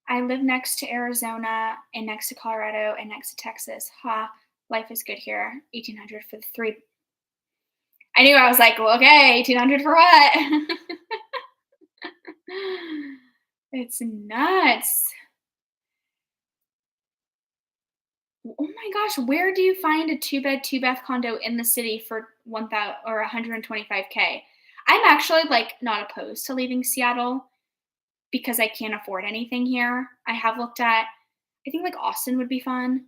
I live next to Arizona and next to Colorado and next to Texas. Ha, life is good here. 1800 for the 3. I knew, I was like, well, okay, 1800 for what? It's nuts. Oh my gosh, where do you find a 2-bed, 2-bath condo in the city for 1,000 or 125K? I'm actually like not opposed to leaving Seattle because I can't afford anything here. I have looked at, I think like Austin would be fun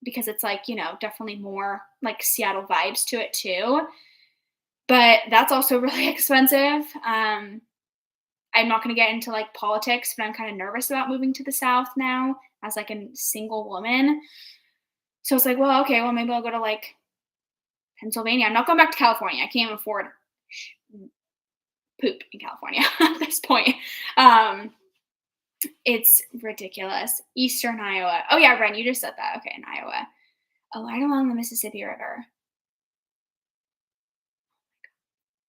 because it's like, definitely more like Seattle vibes to it too. But that's also really expensive. I'm not going to get into like politics, but I'm kind of nervous about moving to the South now as like a single woman. So it's like, well, okay, well, maybe I'll go to like Pennsylvania. I'm not going back to California. I can't even afford poop in California at this point. Um, it's ridiculous. Eastern Iowa. Oh yeah, Ren, you just said that. Okay, in Iowa. Oh, right along the Mississippi River.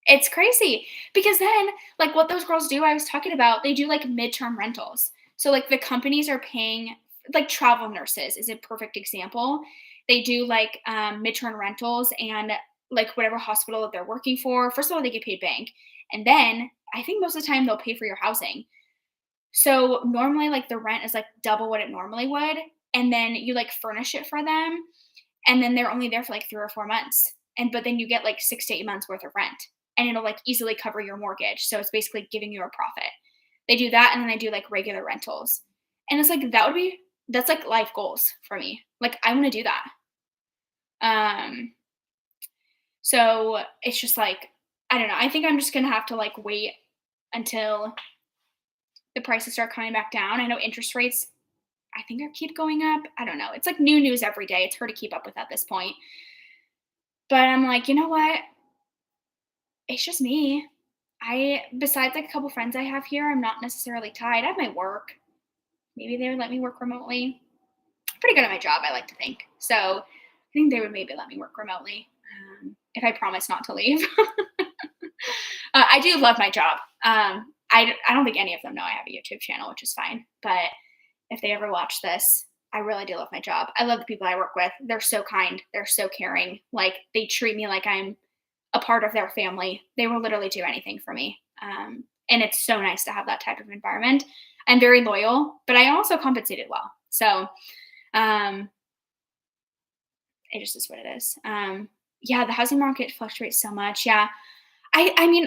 It's crazy because then, like, what those girls do, I was talking about, they do like midterm rentals. So, like, the companies are paying, like, travel nurses is a perfect example. They do like midterm rentals and like whatever hospital that they're working for. First of all, they get paid bank. And then I think most of the time they'll pay for your housing. So, normally, like, the rent is like double what it normally would. And then you like furnish it for them. And then they're only there for like 3 or 4 months. But then you get like 6 to 8 months worth of rent and it'll like easily cover your mortgage. So it's basically giving you a profit. They do that, and then they do, like, regular rentals. And it's like, that's, like, life goals for me. Like, I wanna do that. Um, so it's just like, I don't know, I think I'm just gonna have to, like, wait until the prices start coming back down. I know interest rates, I think, are keep going up. I don't know. It's like new news every day. It's hard to keep up with at this point. But I'm like, you know what? It's just me. Besides like a couple friends I have here, I'm not necessarily tied. I have my work. Maybe they would let me work remotely. I'm pretty good at my job, I like to think. So I think they would maybe let me work remotely if I promise not to leave. I do love my job. I don't think any of them know I have a YouTube channel, which is fine. But if they ever watch this, I really do love my job. I love the people I work with. They're so kind. They're so caring. Like, they treat me like I'm a part of their family. They will literally do anything for me. And it's so nice to have that type of environment. I'm very loyal, but I also compensated well. So um, it just is what it is. Yeah, the housing market fluctuates so much. Yeah. I mean,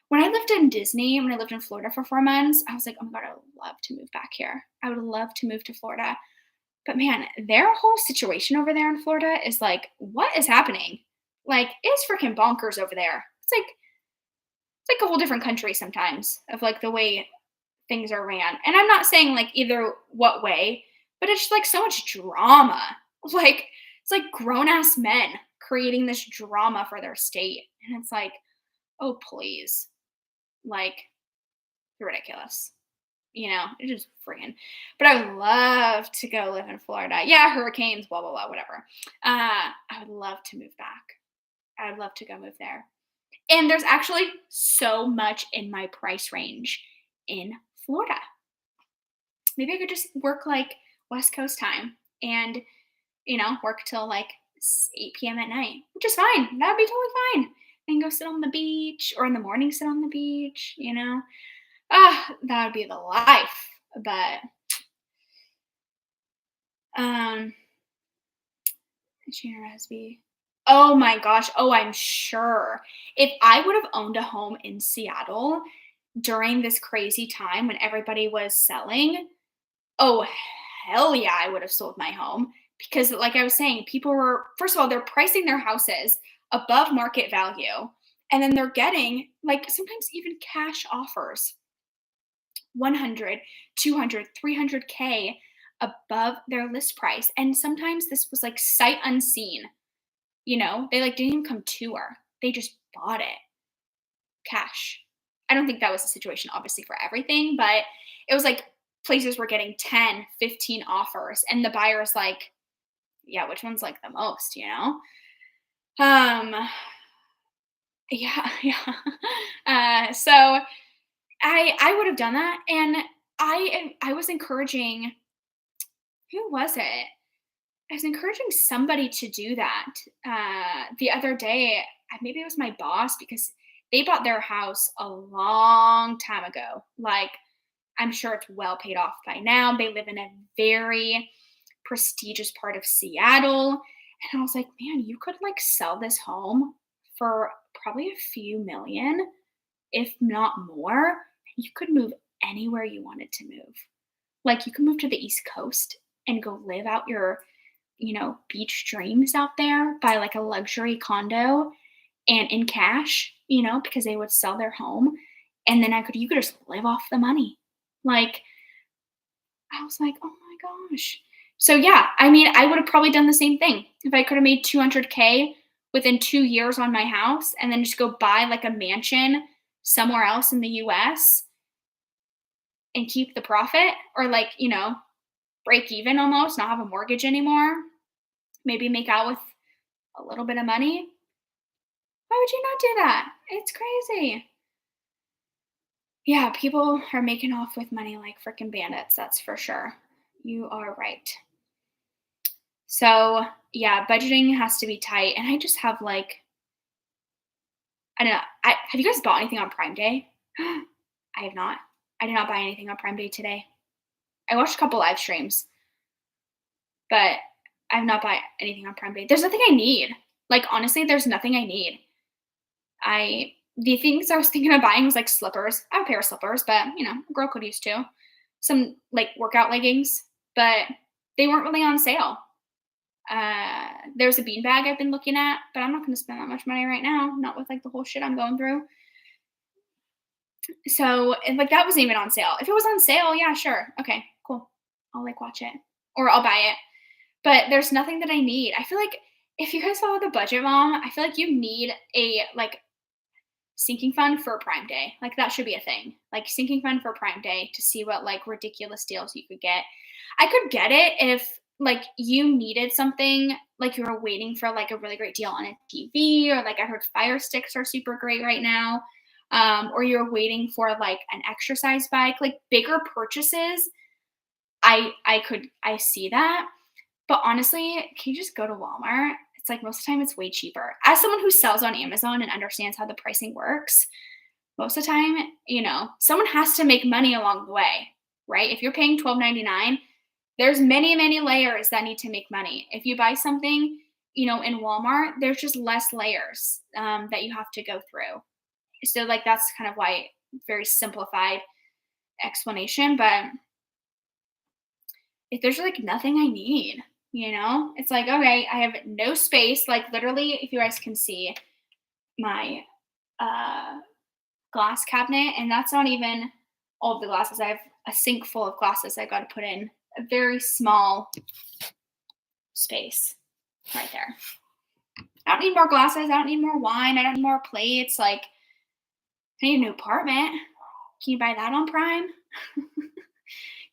when I lived in Disney, when I lived in Florida for 4 months, I was like, oh my God, I would love to move back here. I would love to move to Florida. But man, their whole situation over there in Florida is like, what is happening? Like, it's freaking bonkers over there. It's like a whole different country sometimes of like the way things are ran. And I'm not saying like either what way, but it's just like so much drama. Like, it's like grown ass men creating this drama for their state. And it's like, oh, please. Like, ridiculous. It is freaking. But I would love to go live in Florida. Yeah, hurricanes, blah, blah, blah, whatever. I would love to move back. I would love to go move there. And there's actually so much in my price range in Florida. Maybe I could just work like West Coast time and, work till like 8 p.m. at night, which is fine. That would be totally fine. And go sit on the beach or in the morning, sit on the beach. That would be the life. But um Gina Rasby. Oh my gosh. Oh, I'm sure. If I would have owned a home in Seattle during this crazy time when everybody was selling, oh hell yeah, I would have sold my home. Because like I was saying, people were, first of all, they're pricing their houses above market value. And then they're getting like sometimes even cash offers 100, 200, 300K above their list price. And sometimes this was like sight unseen. They like didn't even come to her. They just bought it cash. I don't think that was the situation, obviously, for everything, but it was like places were getting 10, 15 offers, and the buyer's like, yeah, which one's like the most? Um, yeah, yeah. So I would have done that, and I was encouraging. Who was it? I was encouraging somebody to do that the other day. Maybe it was my boss because they bought their house a long time ago. Like, I'm sure it's well paid off by now. They live in a very prestigious part of Seattle. And I was like, man, you could like sell this home for probably a few million, if not more. You could move anywhere you wanted to move. Like, you can move to the East Coast and go live out your beach dreams out there, buy like a luxury condo and in cash, because they would sell their home. And then you could just live off the money. Like, I was like, oh my gosh. So yeah, I mean, I would have probably done the same thing. If I could have made 200K within 2 years on my house and then just go buy like a mansion somewhere else in the US and keep the profit, or like, break even almost, not have a mortgage anymore, maybe make out with a little bit of money. Why would you not do that? It's crazy. Yeah, people are making off with money like freaking bandits, that's for sure. You are right. So, yeah, budgeting has to be tight. And I just have like, I don't know. Have you guys bought anything on Prime Day? I have not. I did not buy anything on Prime Day today. I watched a couple live streams, but I have not bought anything on Prime Day. There's nothing I need. Like, honestly, there's nothing I need. I The things I was thinking of buying was like slippers. I have a pair of slippers, but a girl could use two. Some like workout leggings, but they weren't really on sale. There's a beanbag I've been looking at, but I'm not going to spend that much money right now. Not with like the whole shit I'm going through. So, and like that wasn't even on sale. If it was on sale, yeah, sure. Okay, cool. I'll like watch it or I'll buy it. But there's nothing that I need. I feel like if you guys follow the budget mom, I feel like you need a like sinking fund for Prime Day. Like that should be a thing. Like sinking fund for Prime Day to see what like ridiculous deals you could get. I could get it if like you needed something, like you were waiting for like a really great deal on a TV, or like I heard Fire Sticks are super great right now. Or you're waiting for like an exercise bike, like bigger purchases. I see that. But honestly, can you just go to Walmart? It's like most of the time it's way cheaper. As someone who sells on Amazon and understands how the pricing works, most of the time, someone has to make money along the way, right? If you're paying $12.99, there's many, many layers that need to make money. If you buy something, in Walmart, there's just less layers that you have to go through. So like that's kind of why very simplified explanation, but if there's like nothing I need, it's like, okay, I have no space. Like literally, if you guys can see my glass cabinet, and that's not even all of the glasses. I have a sink full of glasses I got to put in a very small space right there. I don't need more glasses. I don't need more wine. I don't need more plates. Like, I need a new apartment. Can you buy that on Prime?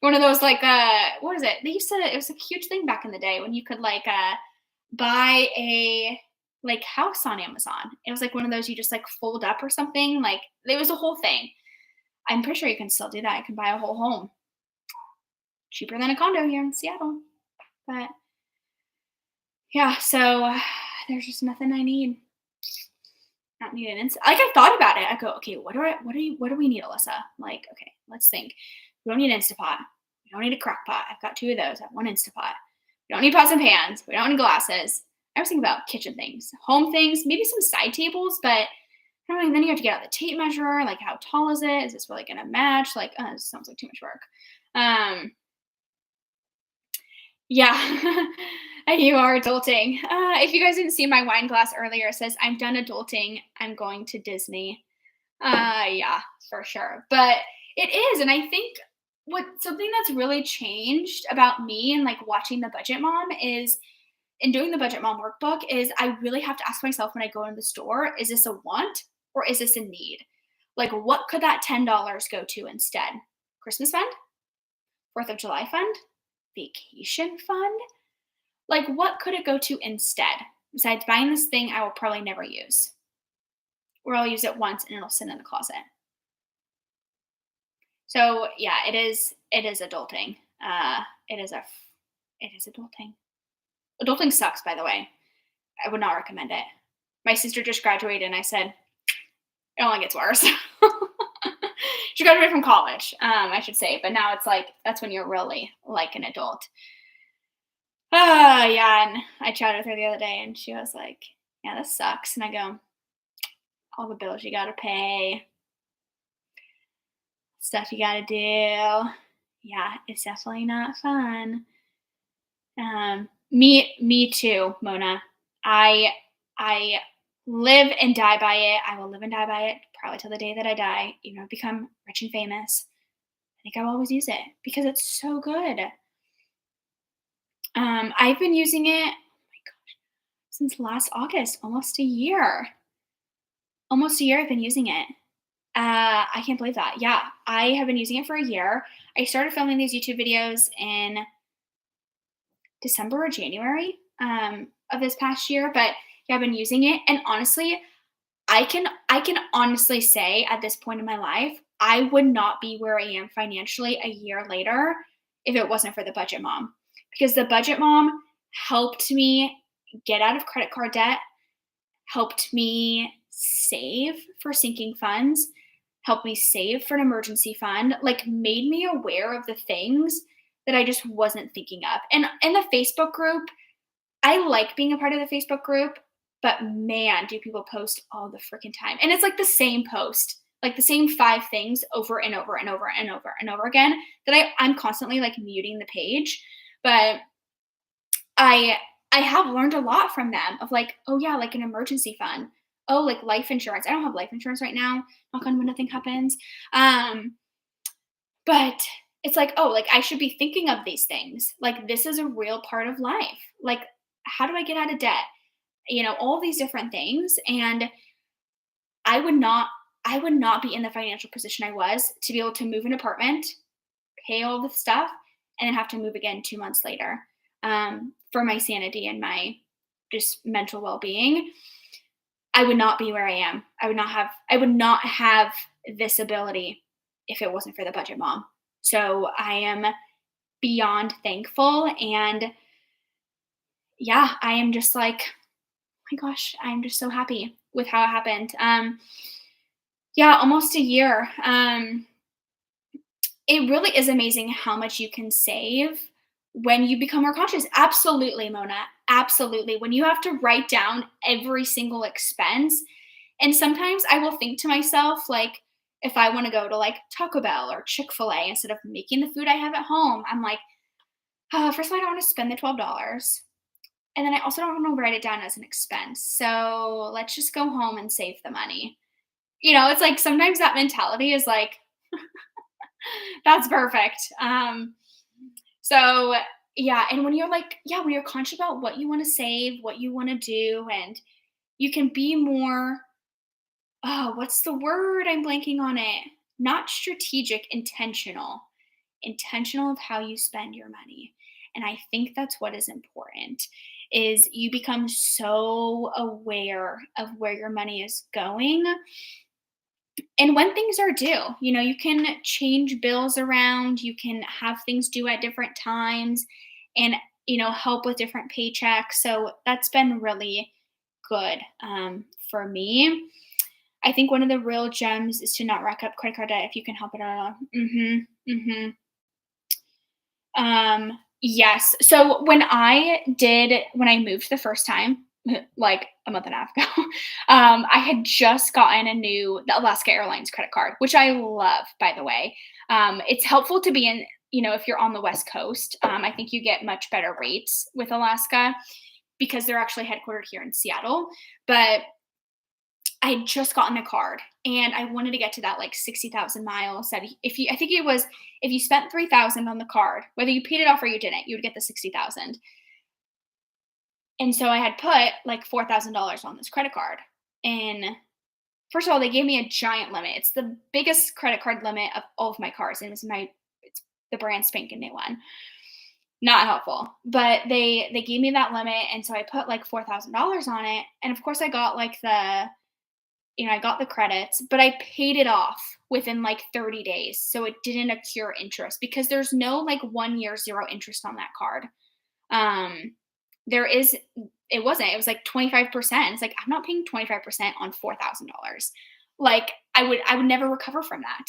One of those like what is it? They used to, it was a huge thing back in the day when you could like buy a like house on Amazon. It was like one of those you just like fold up or something. Like it was a whole thing. I'm pretty sure you can still do that. You can buy a whole home. Cheaper than a condo here in Seattle. But yeah, so there's just nothing I need. I don't need an instant. Like I thought about it. I go, okay, what do we need, Alyssa? Like, okay, let's think. We don't need an Instapot. We don't need a crock pot. I've got two of those. I have one Instapot. We don't need pots and pans. We don't need glasses. I was thinking about kitchen things, home things, maybe some side tables, but I don't know, and then you have to get out the tape measure. Like, how tall is it? Is this really going to match? Like, this sounds like too much work. Yeah, you are adulting. If you guys didn't see my wine glass earlier, it says, I'm done adulting. I'm going to Disney. Yeah, for sure. But it is. And I think something that's really changed about me and like watching the Budget Mom is, in doing the Budget Mom workbook, is I really have to ask myself when I go in the store, is this a want or is this a need? Like, what could that $10 go to instead? Christmas fund? 4th of July fund? Vacation fund? Like, what could it go to instead? Besides buying this thing I will probably never use. Or I'll use it once and it'll sit in the closet. So yeah, it is adulting. It is adulting. Adulting sucks, by the way. I would not recommend it. My sister just graduated and I said, it only gets worse. She graduated from college, I should say, but now it's like, that's when you're really like an adult. Yeah, and I chatted with her the other day and she was like, yeah, this sucks. And I go, all the bills you gotta pay, stuff you gotta do. Yeah, it's definitely not fun. Me too, Mona. I live and die by it. I will live and die by it probably till the day that I die. Become rich and famous. I think I'll always use it because it's so good. I've been using it, oh my gosh, since last August, almost a year. Almost a year I've been using it. I can't believe that. Yeah, I have been using it for a year. I started filming these YouTube videos in December or January of this past year, but yeah, I've been using it. And honestly, I can honestly say at this point in my life, I would not be where I am financially a year later if it wasn't for the Budget Mom. Because the Budget Mom helped me get out of credit card debt, helped me save for sinking funds, helped me save for an emergency fund, like made me aware of the things that I just wasn't thinking of. And in the Facebook group, I like being a part of the Facebook group, But man, do people post all the freaking time. And it's like the same post, like the same 5 things over and over and over and over and over again that I'm constantly like muting the page. But I I have learned a lot from them of like, oh yeah, like an emergency fund. Oh, like life insurance. I don't have life insurance right now. Knock on wood, nothing happens. Um, but it's like, oh, like I should be thinking of these things. Like this is a real part of life. Like, how do I get out of debt? All these different things. And I would not I would not be in the financial position I was to be able to move an apartment, pay all the stuff, and then have to move again 2 months later, for my sanity and my just mental well-being. I would not be where I am. I would not have this ability if it wasn't for the budget mom. So I am beyond thankful, and yeah, I am just like, oh my gosh, I'm just so happy with how it happened. Yeah, almost a year. It really is amazing how much you can save when you become more conscious. Absolutely, Mona. Absolutely. When you have to write down every single expense. And sometimes I will think to myself, like, if I want to go to like Taco Bell or Chick-fil-A instead of making the food I have at home, I'm like, first of all, I don't want to spend the $12. And then I also don't want to write it down as an expense. So let's just go home and save the money. It's like sometimes that mentality is like, that's perfect. So yeah, and when you're like, yeah, when you're conscious about what you want to save, what you want to do, and you can be more, oh, what's the word? I'm blanking on it. Not strategic, intentional. Intentional of how you spend your money. And I think that's what is important is you become so aware of where your money is going and when things are due. You can change bills around, you can have things due at different times, and help with different paychecks. So that's been really good, for me. I think one of the real gems is to not rack up credit card debt if you can help it at all. Yes. So when I moved the first time, like a month and a half ago, I had just gotten the Alaska Airlines credit card, which I love, by the way. It's helpful to be in, if you're on the West Coast. I think you get much better rates with Alaska because they're actually headquartered here in Seattle. But I had just gotten a card and I wanted to get to that like 60,000 miles. That I think it was, if you spent 3,000 on the card, whether you paid it off or you didn't, you would get the 60,000. And so I had put like $4,000 on this credit card. And first of all, they gave me a giant limit. It's the biggest credit card limit of all of my cards. And it's the brand spanking new one. Not helpful, but they gave me that limit. And so I put like $4,000 on it. And of course I got like I got the credits, but I paid it off within like 30 days. So it didn't accrue interest because there's no like 1 year zero interest on that card. It was like 25%. It's like, I'm not paying 25% on $4,000. Like I would never recover from that.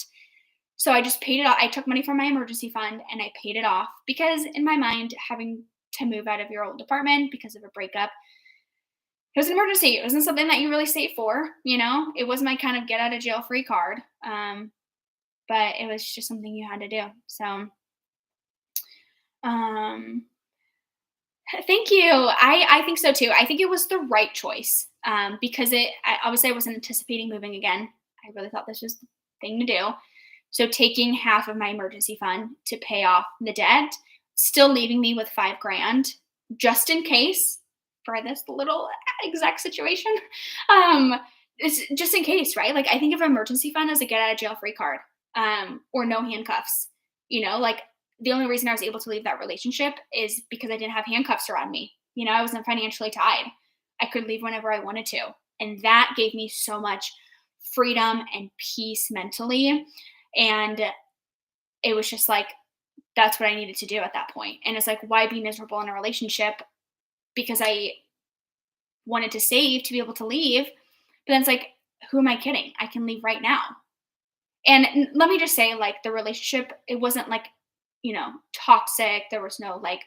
So I just paid it off. I took money from my emergency fund and I paid it off because in my mind, having to move out of your old apartment because of a breakup, it was an emergency. It wasn't something that you really save for. It was my kind of get out of jail free card. But it was just something you had to do. So, thank you. I think so too. I think it was the right choice. Because obviously I wasn't anticipating moving again. I really thought this was the thing to do. So taking half of my emergency fund to pay off the debt, still leaving me with $5,000 just in case for this little exact situation. It's just in case, right? Like I think of emergency fund as a get out of jail free card, or no handcuffs. Like the only reason I was able to leave that relationship is because I didn't have handcuffs around me. I wasn't financially tied. I could leave whenever I wanted to. And that gave me so much freedom and peace mentally. And it was just like, that's what I needed to do at that point. And it's like, why be miserable in a relationship? Because I wanted to save to be able to leave. But then it's like, who am I kidding? I can leave right now. And let me just say, like, the relationship, it wasn't like, toxic. There was no like,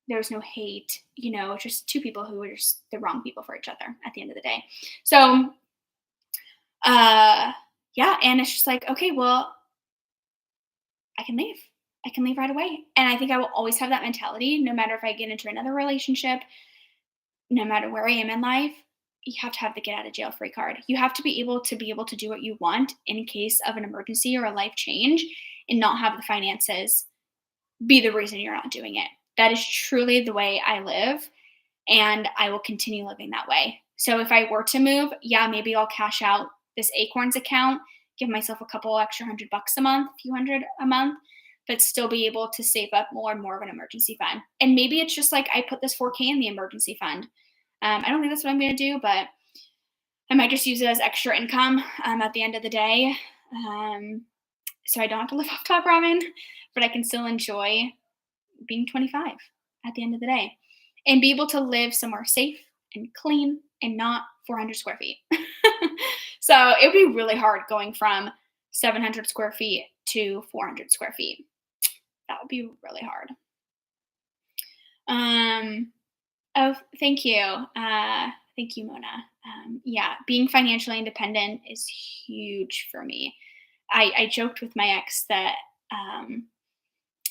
There was no hate, just two people who were just the wrong people for each other at the end of the day. So, uh, yeah, and it's just like, okay, well, I can leave. I can leave right away. And I think I will always have that mentality no matter if I get into another relationship, no matter where I am in life. You have to have the get out of jail free card. You have to be able to do what you want in case of an emergency or a life change and not have the finances be the reason you're not doing it. That is truly the way I live, and I will continue living that way. So if I were to move, yeah, maybe I'll cash out this Acorns account, give myself a couple extra $100 a month, a few hundred a month, but still be able to save up more and more of an emergency fund. And maybe it's just like I put this 4K in the emergency fund. I don't think that's what I'm going to do, but I might just use it as extra income at the end of the day. So I don't have to live off top ramen, but I can still enjoy being 25 at the end of the day and be able to live somewhere safe and clean and not 400 square feet. So it would be really hard going from 700 square feet to 400 square feet. That would be really hard. Oh, thank you. Thank you, Mona. Yeah, being financially independent is huge for me. I joked with my ex that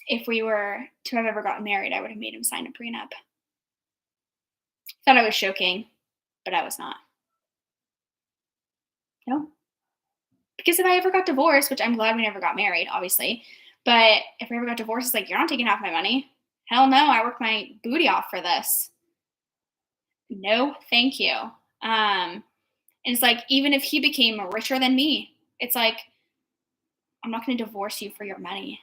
if we were to have ever gotten married, I would have made him sign a prenup. Thought I was joking, but I was not. No, because if I ever got divorced, which I'm glad we never got married, obviously, but if we ever got divorced, it's like you're not taking half my money. Hell no, I worked my booty off for this. No, thank you. And it's like even if he became richer than me, it's like I'm not going to divorce you for your money.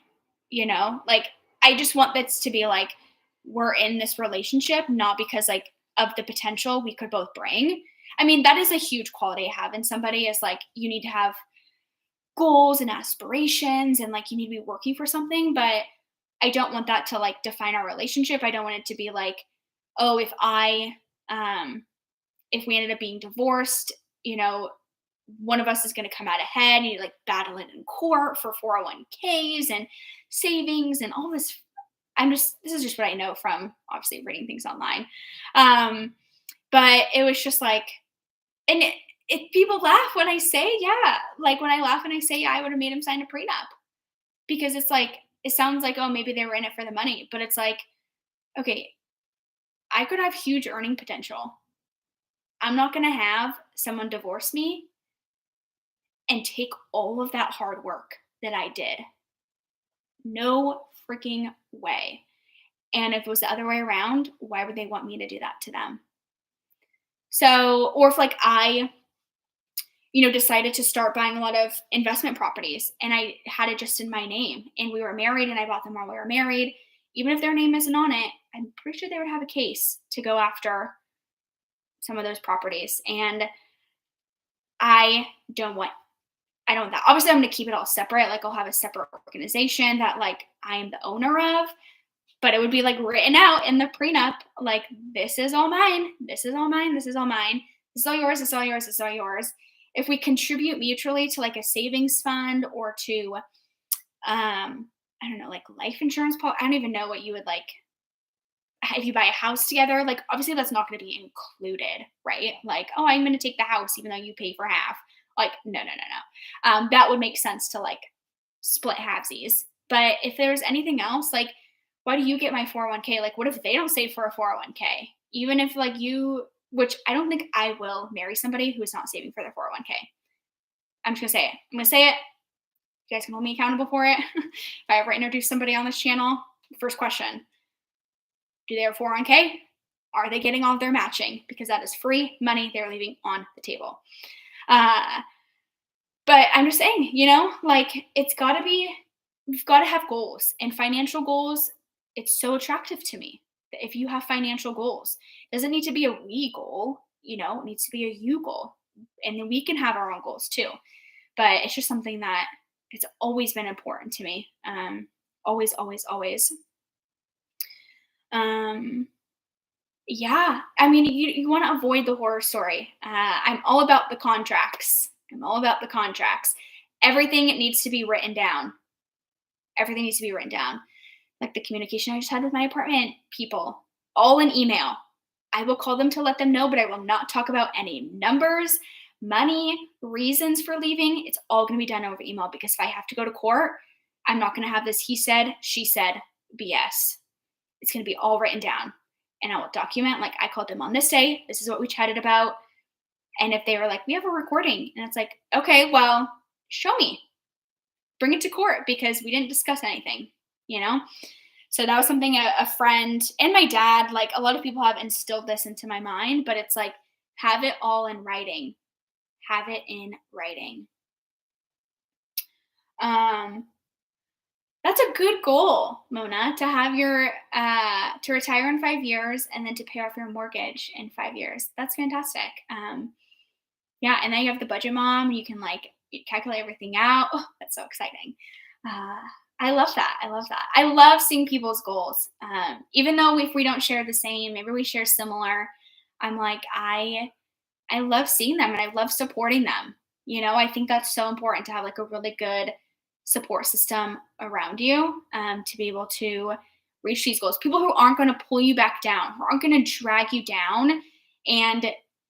Like I just want this to be like we're in this relationship not because like of the potential we could both bring. I mean, that is a huge quality to have in somebody is like you need to have goals and aspirations and like you need to be working for something, but I don't want that to like define our relationship. I don't want it to be like, oh, if we ended up being divorced, one of us is going to come out ahead and you like battle it in court for 401ks and savings and all this. This is just what I know from obviously reading things online. But it was just like, and people laugh when I say, yeah, like when I laugh and I say, yeah, I would have made him sign a prenup because it's like, it sounds like, oh, maybe they were in it for the money, but it's like, okay, I could have huge earning potential. I'm not going to have someone divorce me and take all of that hard work that I did. No freaking way. And if it was the other way around, why would they want me to do that to them? So, or if like I, decided to start buying a lot of investment properties and I had it just in my name and we were married and I bought them while we were married, even if their name isn't on it, I'm pretty sure they would have a case to go after some of those properties. And I don't want that. Obviously, I'm going to keep it all separate. Like I'll have a separate organization that like I am the owner of, but it would be like written out in the prenup, like this is all mine. This is all mine. This is all mine. This is all yours. This is all yours. This is all yours. If we contribute mutually to like a savings fund or to, I don't know, like life insurance policy. I don't even know what you would like. If you buy a house together, like obviously that's not going to be included, right? Like, oh, I'm going to take the house even though you pay for half. Like, no, no, no, no. That would make sense to like split halvesies. But if there's anything else, like, why do you get my 401k? Like, what if they don't save for a 401k? Even if like which I don't think I will marry somebody who is not saving for their 401k. I'm just going to say it. I'm going to say it. You guys can hold me accountable for it. If I ever introduce somebody on this channel, first question, do they have 401k? Are they getting all of their matching? Because that is free money they're leaving on the table. But I'm just saying, like we've got to have goals and financial goals. It's so attractive to me that if you have financial goals, it doesn't need to be a we goal, it needs to be a you goal. And then we can have our own goals too. But it's just something that it's always been important to me. Always, always, always. Yeah, I mean, you want to avoid the horror story. I'm all about the contracts. Everything needs to be written down. Everything needs to be written down. Like the communication I just had with my apartment people. all in email. I will call them to let them know, but I will not talk about any numbers, money, reasons for leaving. It's all going to be done over email because if I have to go to court, I'm not going to have this he said, she said BS. It's going to be all written down. And I will document, like, I called them on this day. This is what we chatted about. And if they were like, we have a recording, and it's like, okay, well, show me. Bring it to court because we didn't discuss anything, you know? So that was something a friend and my dad, like a lot of people have instilled this into my mind, but it's like, have it all in writing. Have it in writing. That's a good goal, Mona, to have your to retire in 5 years and then to pay off your mortgage in 5 years. That's fantastic. Yeah, and then you have the budget mom. You can like calculate everything out. Oh, that's so exciting. Uh, I love that. I love that. I love seeing people's goals. Even though if we don't share the same, maybe we share similar. I'm like I love seeing them and I love supporting them. You know, I think that's so important to have like a really good support system around you to be able to reach these goals. People who aren't going to pull you back down, who aren't going to drag you down and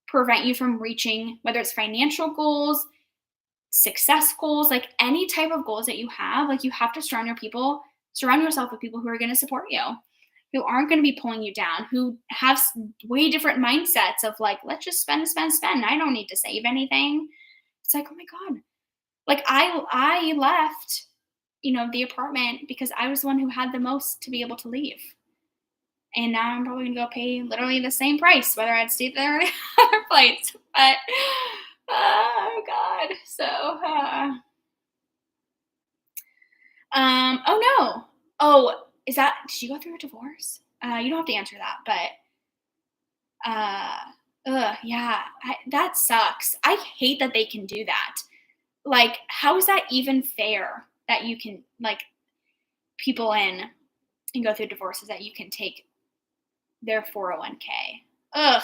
prevent you from reaching, whether it's financial goals, success goals, like any type of goals that you have. Like you have to surround yourself with people who are going to support you, who aren't going to be pulling you down, who have way different mindsets of like, let's just spend, spend, spend. I don't need to save anything. It's like, oh my God. Like I left, the apartment because I was the one who had the most to be able to leave. And now I'm probably gonna go pay literally the same price, whether I'd stayed there or the other place. But oh God. So oh no. Oh, did you go through a divorce? You don't have to answer that, but yeah, that sucks. I hate that they can do that. Like, how is that even fair that you can, like, people in and go through divorces that you can take their 401k? Ugh,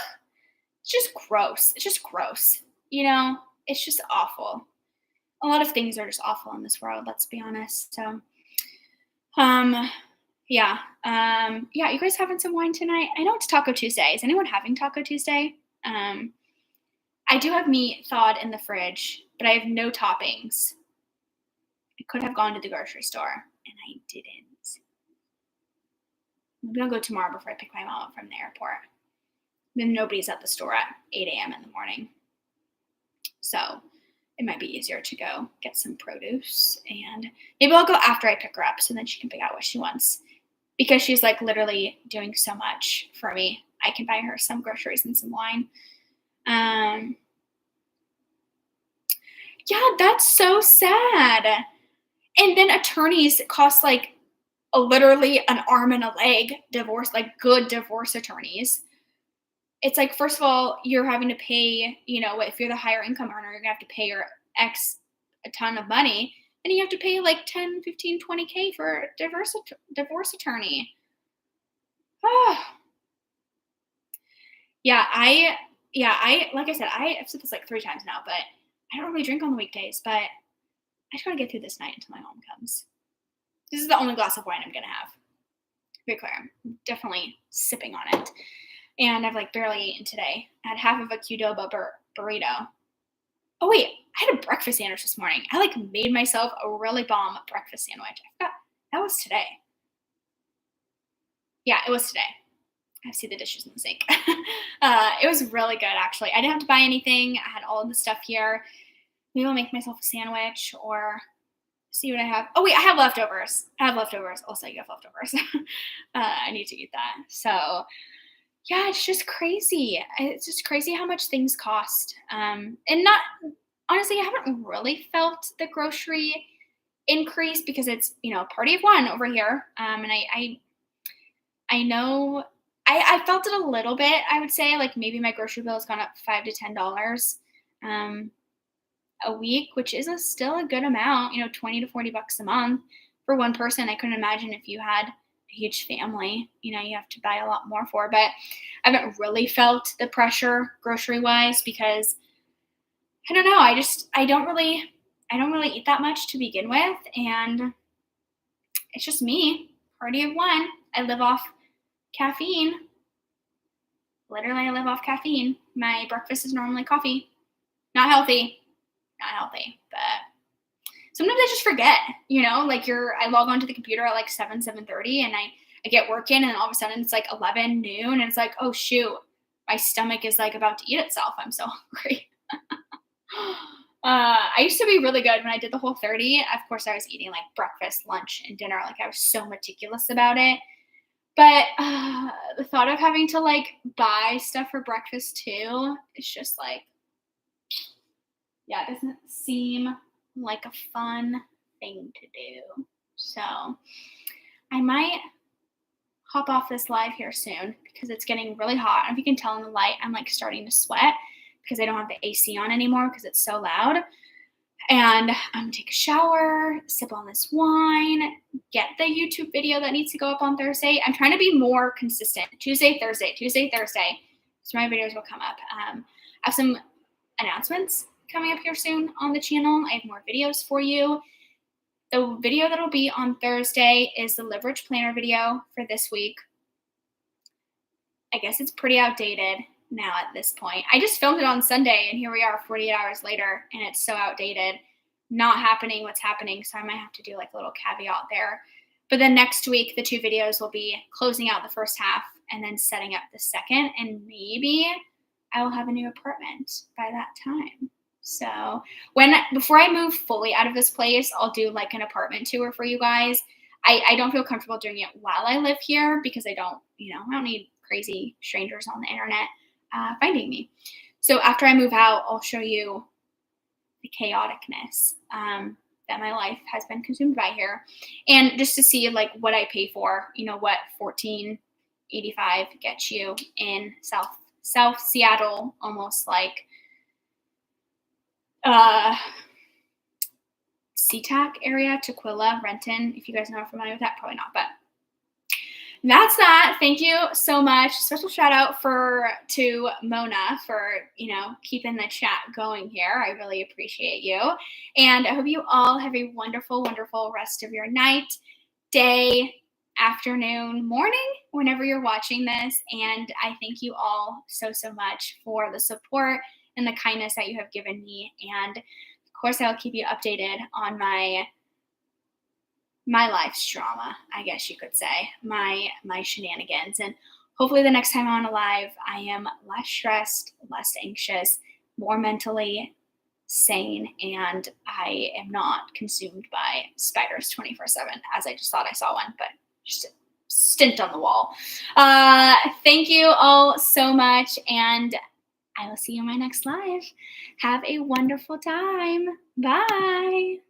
it's just gross. It's just gross. It's just awful. A lot of things are just awful in this world, let's be honest. So, yeah. Yeah, you guys having some wine tonight? I know it's Taco Tuesday. Is anyone having Taco Tuesday? I do have meat thawed in the fridge, but I have no toppings. I could have gone to the grocery store, and I didn't. Maybe I'll go tomorrow before I pick my mom up from the airport. Then nobody's at the store at 8 a.m. in the morning. So it might be easier to go get some produce. And maybe I'll go after I pick her up so then she can pick out what she wants. Because she's like literally doing so much for me. I can buy her some groceries and some wine. Yeah, that's so sad. And then attorneys cost like literally an arm and a leg divorce, like good divorce attorneys. It's like, first of all, you're having to pay, if you're the higher income earner, you're gonna have to pay your ex a ton of money. And you have to pay like 10, 15, 20K for a divorce attorney. Oh. Yeah, like I said, I've said this like 3 times now, but I don't really drink on the weekdays, but I just gotta get through this night until my mom comes. This is the only glass of wine I'm gonna have. Very clear. I'm definitely sipping on it. And I've like barely eaten today. I had half of a Qdoba burrito. Oh wait, I had a breakfast sandwich this morning. I like made myself a really bomb breakfast sandwich. I forgot that was today. Yeah, it was today. I see the dishes in the sink. It was really good, actually. I didn't have to buy anything. I had all of the stuff here. Maybe I'll make myself a sandwich or see what I have. Oh, wait, I have leftovers. Also, you have leftovers. I need to eat that. So, yeah, it's just crazy. It's just crazy how much things cost. And honestly, I haven't really felt the grocery increase because it's, a party of one over here. And I know I felt it a little bit, I would say, like maybe my grocery bill has gone up $5 to $10 a week, which is still a good amount, 20 to 40 bucks a month for one person. I couldn't imagine if you had a huge family, you have to buy a lot more for, but I haven't really felt the pressure grocery wise because I don't know. I don't really eat that much to begin with. And it's just me, party of one. I live off caffeine. Literally, I live off caffeine. My breakfast is normally coffee. Not healthy. Not healthy, but sometimes I just forget, like I log onto the computer at like 7:30 and I get work in and then all of a sudden it's like 11 noon and it's like, oh shoot, my stomach is like about to eat itself. I'm so hungry. I used to be really good when I did the Whole30. Of course, I was eating like breakfast, lunch, and dinner. Like I was so meticulous about it. But the thought of having to like buy stuff for breakfast too, it's just like, yeah, it doesn't seem like a fun thing to do. So I might hop off this live here soon because it's getting really hot. I don't know if you can tell in the light, I'm like starting to sweat because I don't have the AC on anymore because it's so loud. And I'm gonna take a shower, sip on this wine, get the YouTube video that needs to go up on Thursday. I'm trying to be more consistent. Tuesday, Thursday. So my videos will come up. I have some announcements coming up here soon on the channel. I have more videos for you. The video that'll be on Thursday is the Live Rich Planner video for this week. I guess it's pretty outdated now at this point. I just filmed it on Sunday and here we are 48 hours later and it's so outdated. Not happening what's happening. So I might have to do like a little caveat there. But then next week, the 2 videos will be closing out the first half and then setting up the second. And maybe I will have a new apartment by that time. So before I move fully out of this place, I'll do like an apartment tour for you guys. I don't feel comfortable doing it while I live here because I don't need crazy strangers on the internet finding me. So after I move out, I'll show you the chaoticness that my life has been consumed by here. And just to see like what I pay for, what $14.85 gets you in South Seattle, almost like SeaTac area, Tukwila, Renton. If you guys are familiar with that, probably not, but that's that. Thank you so much. Special shout out to Mona for, keeping the chat going here. I really appreciate you. And I hope you all have a wonderful, wonderful rest of your night, day, afternoon, morning, whenever you're watching this. And I thank you all so, so much for the support and the kindness that you have given me. And of course, I'll keep you updated on my life's drama, I guess you could say, my shenanigans. And hopefully the next time I'm on a live, I am less stressed, less anxious, more mentally sane, and I am not consumed by spiders 24/7, as I just thought I saw one, but just a stint on the wall. Thank you all so much, and I will see you in my next live. Have a wonderful time. Bye.